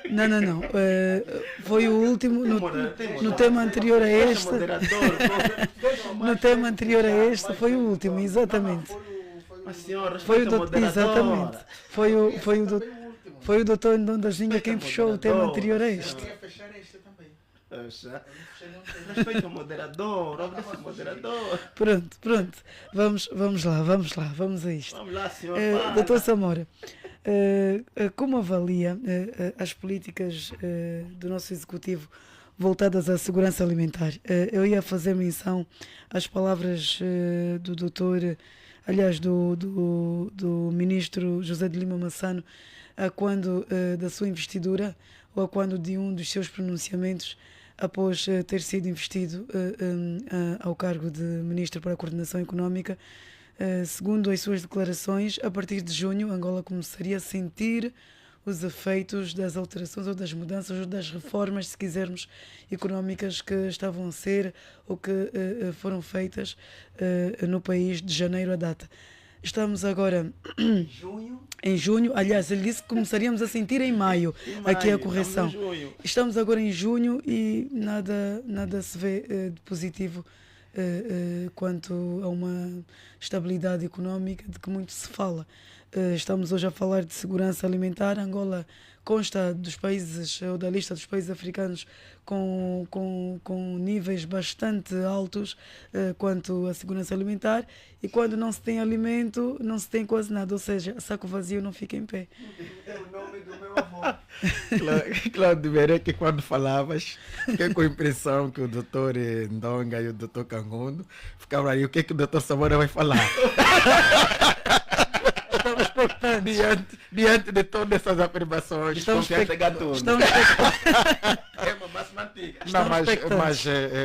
não, foi o último, no tema anterior a este, no tema anterior a este, foi o último, exatamente. Foi o doutor, exatamente, foi o doutor Ndondazinha quem fechou o tema anterior a este. Respeito ao moderador. Pronto, vamos a isto. Vamos lá, senhor. Doutor Samora, como avalia as políticas do nosso Executivo voltadas à segurança alimentar? Eu ia fazer menção às palavras do doutor, aliás, do ministro José de Lima Massano, a quando da sua investidura, ou a quando de um dos seus pronunciamentos após ter sido investido ao cargo de Ministro para a Coordenação Económica. Segundo as suas declarações, a partir de junho, Angola começaria a sentir os efeitos das alterações ou das mudanças ou das reformas, se quisermos, económicas que estavam a ser ou que foram feitas no país de janeiro à data. Estamos agora em junho, aliás, ele disse que começaríamos a sentir em maio, aqui a correção. Estamos agora em junho e nada se vê de positivo quanto a uma estabilidade económica de que muito se fala. Estamos hoje a falar de segurança alimentar. Angola consta dos países, ou da lista dos países africanos com níveis bastante altos quanto à segurança alimentar, e quando não se tem alimento, não se tem quase nada, ou seja, saco vazio não fica em pé. É o nome do meu avô. Cláudio Veré, que quando falavas, fiquei com a impressão que o doutor Ndonga e o doutor Kangundo ficavam aí, o que o doutor Samora vai falar? Estamos expectantes. Diante de todas essas afirmações, Estamos expectantes.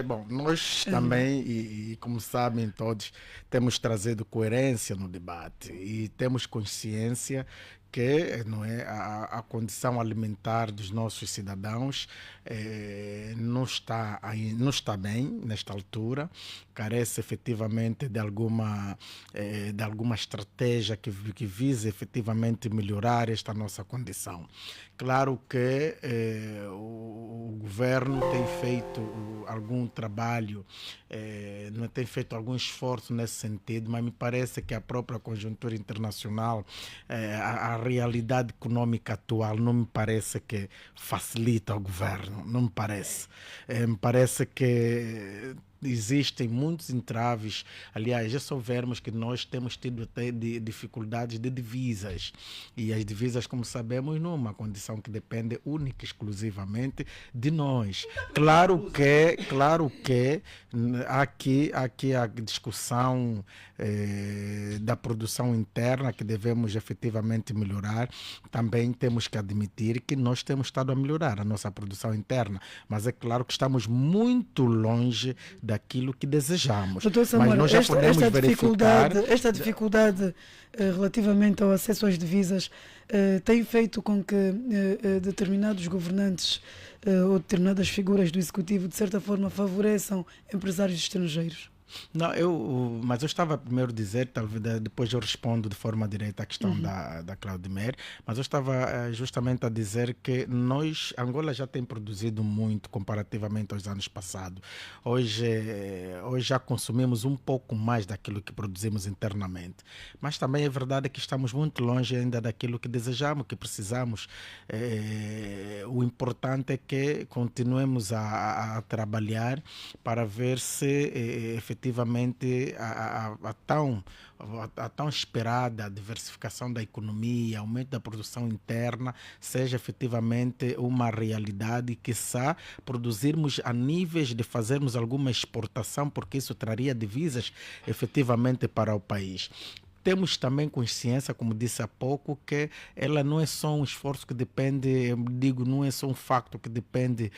Bom, nós também, e como sabem todos, temos trazido coerência no debate e temos consciência que não é, a condição alimentar dos nossos cidadãos não está bem nesta altura, carece efetivamente de alguma estratégia que vise efetivamente melhorar esta nossa condição. Claro que o governo tem feito algum trabalho, não tem feito algum esforço nesse sentido, mas me parece que a própria conjuntura internacional, a realidade econômica atual não me parece que facilita o governo, não me parece. Me parece que existem muitos entraves. Aliás, já soubermos que nós temos tido até dificuldades de divisas, e as divisas, como sabemos, não é uma condição que depende única e exclusivamente de nós. Claro que aqui a discussão da produção interna, que devemos efetivamente melhorar. Também temos que admitir que nós temos estado a melhorar a nossa produção interna, mas é claro que estamos muito longe daquilo que desejamos. Doutor Samora, mas nós já podemos verificar... Esta dificuldade relativamente ao acesso às divisas tem feito com que determinados governantes ou determinadas figuras do Executivo, de certa forma, favoreçam empresários estrangeiros? Não, mas eu estava primeiro a dizer, talvez depois eu respondo de forma direta à questão da Claudimer, mas eu estava justamente a dizer que Angola já tem produzido muito comparativamente aos anos passados. Hoje já consumimos um pouco mais daquilo que produzimos internamente, mas também é verdade que estamos muito longe ainda daquilo que desejamos, que precisamos. O importante é que continuemos a trabalhar para ver se efetivamente efetivamente a tão esperada diversificação da economia, aumento da produção interna, seja efetivamente uma realidade e, quiçá, produzirmos a níveis de fazermos alguma exportação, porque isso traria divisas efetivamente para o país. Temos também consciência, como disse há pouco, que ela não é só um esforço que depende, não é só um facto que depende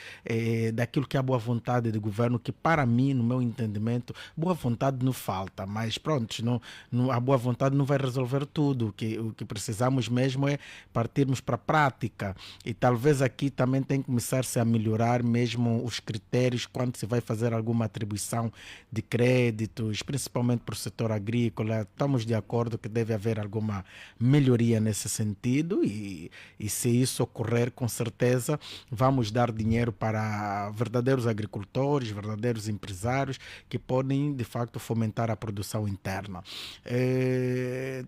daquilo que é a boa vontade do governo, que para mim, no meu entendimento, boa vontade não falta, mas pronto, a boa vontade não vai resolver tudo. O que precisamos mesmo é partirmos para a prática, e talvez aqui também tem que começar-se a melhorar mesmo os critérios quando se vai fazer alguma atribuição de créditos, principalmente para o setor agrícola. Estamos de acordo que deve haver alguma melhoria nesse sentido, e se isso ocorrer, com certeza vamos dar dinheiro para verdadeiros agricultores, verdadeiros empresários que podem de facto fomentar a produção interna.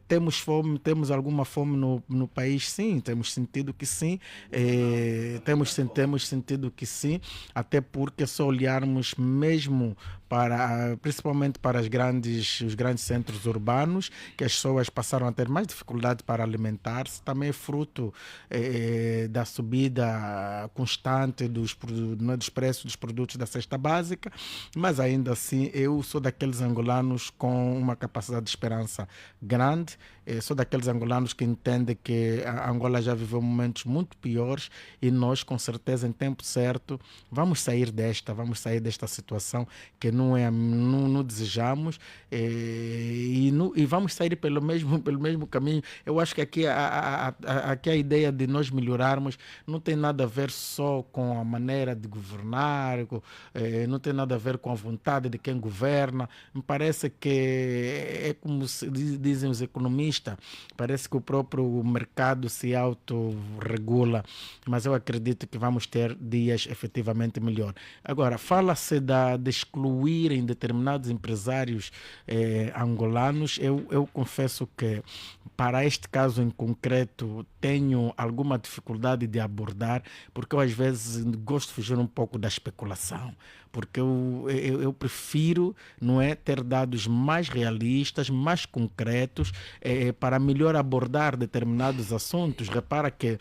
Temos fome, temos alguma fome no país? Sim, temos sentido que sim, temos sentido que sim, até porque só olharmos mesmo principalmente para os grandes centros urbanos, que as pessoas passaram a ter mais dificuldade para alimentar-se, também é fruto da subida constante dos preços dos produtos da cesta básica, mas ainda assim eu sou daqueles angolanos com uma capacidade de esperança grande, sou daqueles angolanos que entendem que a Angola já viveu momentos muito piores, e nós, com certeza, em tempo certo, vamos sair desta situação que não desejamos, e vamos sair pelo mesmo caminho. Eu acho que aqui a ideia de nós melhorarmos não tem nada a ver só com a maneira de governar, não tem nada a ver com a vontade de quem governa. Me parece que é como dizem os economistas, parece que o próprio mercado se autorregula, mas eu acredito que vamos ter dias efetivamente melhor. Agora, fala-se de excluírem determinados empresários angolanos. Eu confesso que para este caso em concreto tenho alguma dificuldade de abordar, porque eu às vezes gosto de fugir um pouco da especulação, porque eu prefiro, não é, ter dados mais realistas, mais concretos, para melhor abordar determinados assuntos. Repara que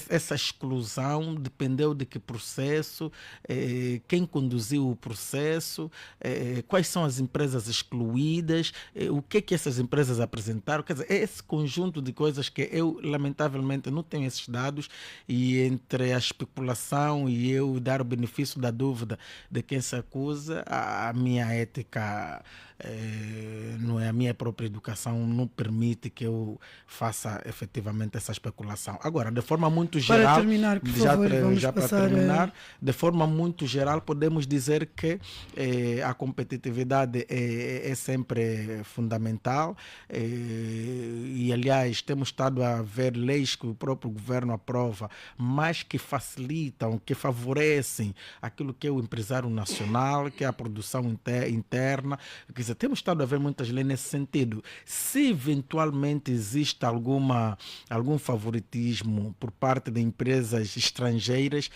essa exclusão dependeu de que processo, quem conduziu o processo, quais são as empresas excluídas, o que essas empresas apresentaram. Quer dizer, é esse conjunto de coisas que eu, lamentavelmente, não tenho esses dados, e entre a especulação e eu dar o benefício da dúvida de quem se acusa, a minha ética, não é, a minha própria educação não permite que eu faça efetivamente essa especulação. Agora, de forma muito geral, para terminar, por favor, vamos passar, de forma muito geral, podemos dizer que a competitividade é sempre fundamental, e aliás temos estado a ver leis que o próprio governo aprova, mas que facilitam, que favorecem aquilo que é o empresário nacional, que é a produção interna. Quer dizer, temos estado a ver muitas leis nesse sentido. Se eventualmente existe algum favoritismo por parte de empresas estrangeiras,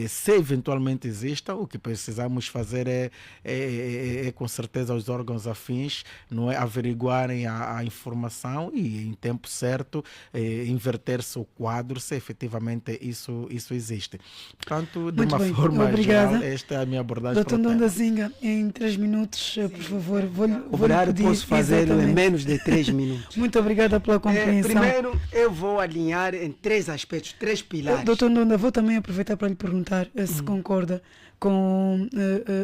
se eventualmente exista, o que precisamos fazer é com certeza os órgãos afins, não é, averiguarem a informação e em tempo certo inverter-se o quadro, se efetivamente isso existe. Portanto, de uma forma geral, esta é a minha abordagem. Dr. Ndonda Zinga, em 3 minutos, por favor, o horário posso fazer em menos de 3 minutos. Muito obrigada pela compreensão. Primeiro, eu vou alinhar em 3 aspectos, 3 pilares. Dr. Ndonda, vou também aproveitar para lhe perguntar se concorda com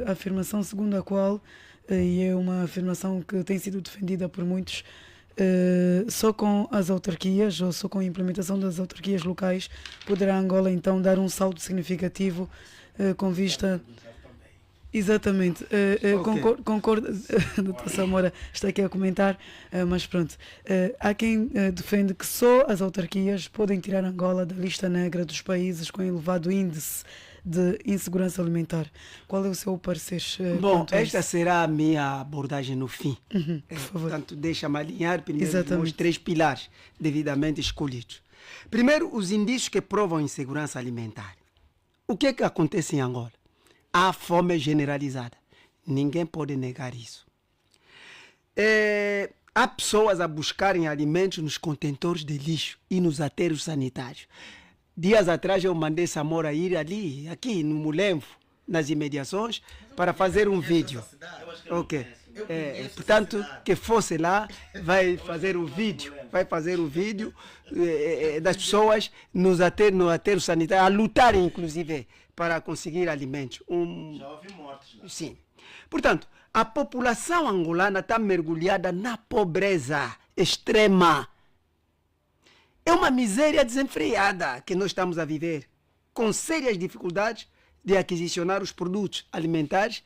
a afirmação segundo a qual, e é uma afirmação que tem sido defendida por muitos, só com as autarquias, ou só com a implementação das autarquias locais, poderá Angola então dar um salto significativo com vista... Exatamente, concordo, Dr. Samora está aqui a comentar, mas pronto, há quem defende que só as autarquias podem tirar Angola da lista negra dos países com elevado índice de insegurança alimentar. Qual é o seu parecer? Bom, esta será a minha abordagem no fim. Por favor. Portanto, deixa-me alinhar primeiro os 3 pilares devidamente escolhidos. Primeiro, os indícios que provam insegurança alimentar. O que é que acontece em Angola? há fome generalizada. Ninguém pode negar isso. Há pessoas a buscarem alimentos nos contentores de lixo e nos aterros sanitários. Dias atrás eu mandei Samora ir ali, aqui no Mulemvo, nas imediações, para fazer um vídeo. Ok. Portanto, que fosse lá, vai fazer o vídeo das pessoas no aterro sanitário, a lutarem, inclusive, para conseguir alimentos. Já houve mortes lá. Sim. Portanto, a população angolana está mergulhada na pobreza extrema. É uma miséria desenfreada que nós estamos a viver, com sérias dificuldades de aquisicionar os produtos alimentares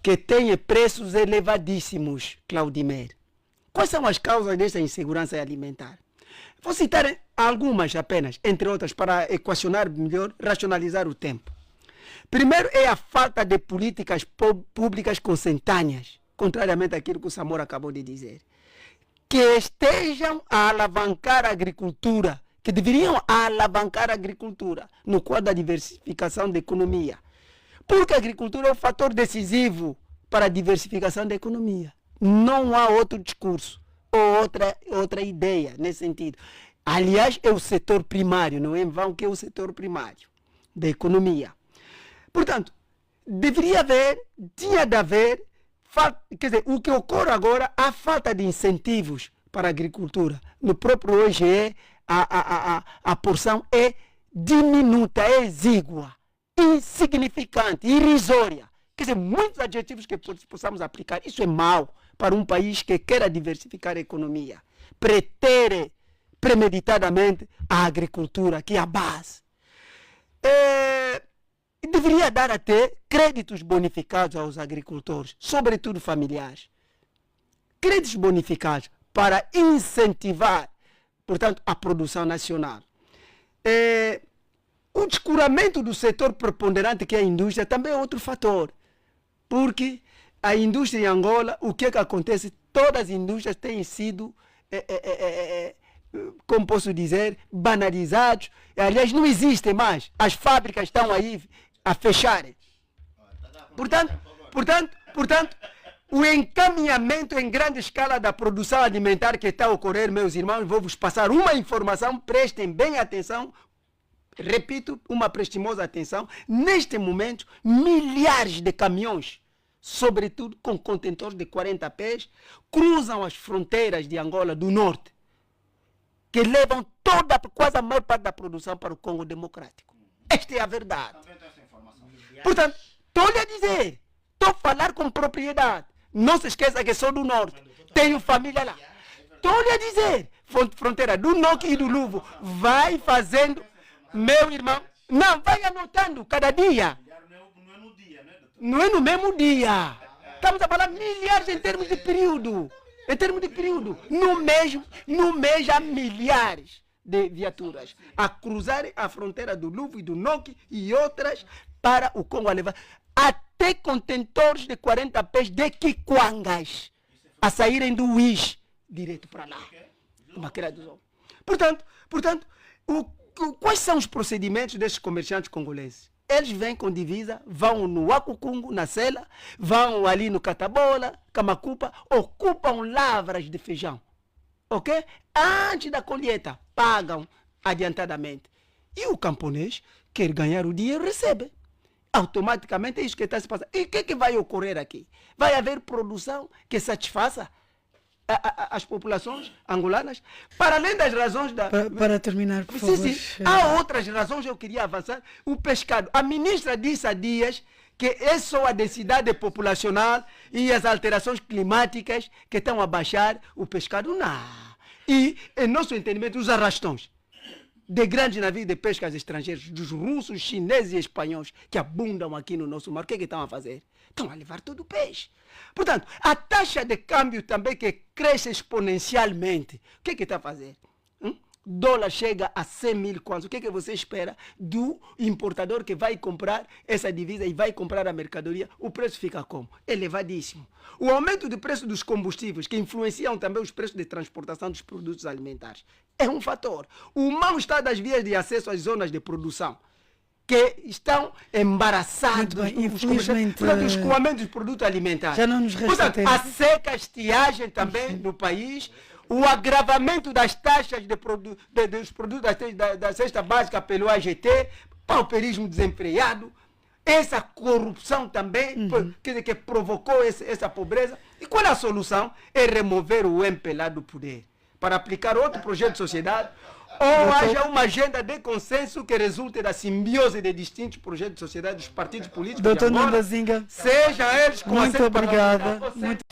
que têm preços elevadíssimos, Claudimer. Quais são as causas desta insegurança alimentar? Vou citar algumas apenas, entre outras, para equacionar melhor, racionalizar o tempo. Primeiro é a falta de políticas públicas consentâneas, contrariamente àquilo que o Samora acabou de dizer, que estejam a alavancar a agricultura, que deveriam alavancar a agricultura no quadro da diversificação da economia. Porque a agricultura é um fator decisivo para a diversificação da economia. Não há outro discurso ou outra ideia nesse sentido. Aliás, é o setor primário, não é em vão que é o setor primário da economia. Portanto, tinha de haver, quer dizer, o que ocorre agora, a falta de incentivos para a agricultura. No próprio OIGE, a porção é diminuta, é exígua, insignificante, irrisória. Quer dizer, muitos adjetivos que possamos aplicar. Isso é mau para um país que queira diversificar a economia. Pretere premeditadamente a agricultura, que é a base. Deveria dar até créditos bonificados aos agricultores, sobretudo familiares. Créditos bonificados para incentivar, portanto, a produção nacional. O descuramento do setor preponderante que é a indústria também é outro fator. Porque a indústria em Angola, o que é que acontece? Todas as indústrias têm sido, como posso dizer, banalizados. Aliás, não existem mais. As fábricas estão aí a fecharem. Portanto, o encaminhamento em grande escala da produção alimentar que está a ocorrer, meus irmãos, vou vos passar uma informação, prestem bem atenção. Repito, uma prestimosa atenção. Neste momento, milhares de caminhões, sobretudo com contentores de 40 pés, cruzam as fronteiras de Angola do Norte, que levam quase a maior parte da produção para o Congo Democrático. Esta é a verdade. Portanto, estou-lhe a dizer, estou a falar com propriedade. Não se esqueça que sou do Norte, tenho família lá. Estou-lhe a dizer, fronteira do Norte e do Luvo, vai fazendo... Meu irmão, não, vai anotando cada dia. Não é no mesmo dia. Estamos a falar milhares em termos de período. No mês há milhares de viaturas a cruzarem a fronteira do Luvo e do Noque e outras para o Congo a levar. Até contentores de 40 pés de Kikwangas a saírem do Uís direto para lá. Portanto, quais são os procedimentos desses comerciantes congoleses? Eles vêm com divisa, vão no Akukungu, na Sela, vão ali no Catabola, Camacupa, ocupam lavras de feijão. Ok? Antes da colheita, pagam adiantadamente. E o camponês quer ganhar o dinheiro e recebe. Automaticamente é isso que está se passando. E o que vai ocorrer aqui? Vai haver produção que satisfaça as populações angolanas, para além das razões da... Para terminar, por favor. Sim. Há outras razões, eu queria avançar. O pescado. A ministra disse há dias que é só a densidade populacional e as alterações climáticas que estão a baixar o pescado. Não. E, em nosso entendimento, os arrastões de grandes navios de pescas estrangeiros, dos russos, chineses e espanhóis, que abundam aqui no nosso mar, o que estão a fazer? Estão a levar todo o peixe. Portanto, a taxa de câmbio também que cresce exponencialmente. O que está a fazer? Dólar chega a 100 mil kwanzas. O que você espera do importador que vai comprar essa divisa e vai comprar a mercadoria? O preço fica como? Elevadíssimo. O aumento do preço dos combustíveis, que influenciam também os preços de transportação dos produtos alimentares, é um fator. O mau estado das vias de acesso às zonas de produção que estão embaraçados. Muito bem, os infelizmente, portanto, o escoamento dos produtos alimentares. já não nos resta Portanto, tempo. a seca, a estiagem também no país, o agravamento das taxas dos produtos da cesta básica pelo AGT, pauperismo desenfreado, essa corrupção também, quer dizer, que provocou essa pobreza. E qual é a solução? É remover o MPLA do poder, para aplicar outro projeto de sociedade, ou haja uma agenda de consenso que resulte da simbiose de distintos projetos de sociedade dos partidos políticos. Doutor de agora, Nanda Zinga, seja eles com muito assento obrigada. parlamentar, ou seja, Muito...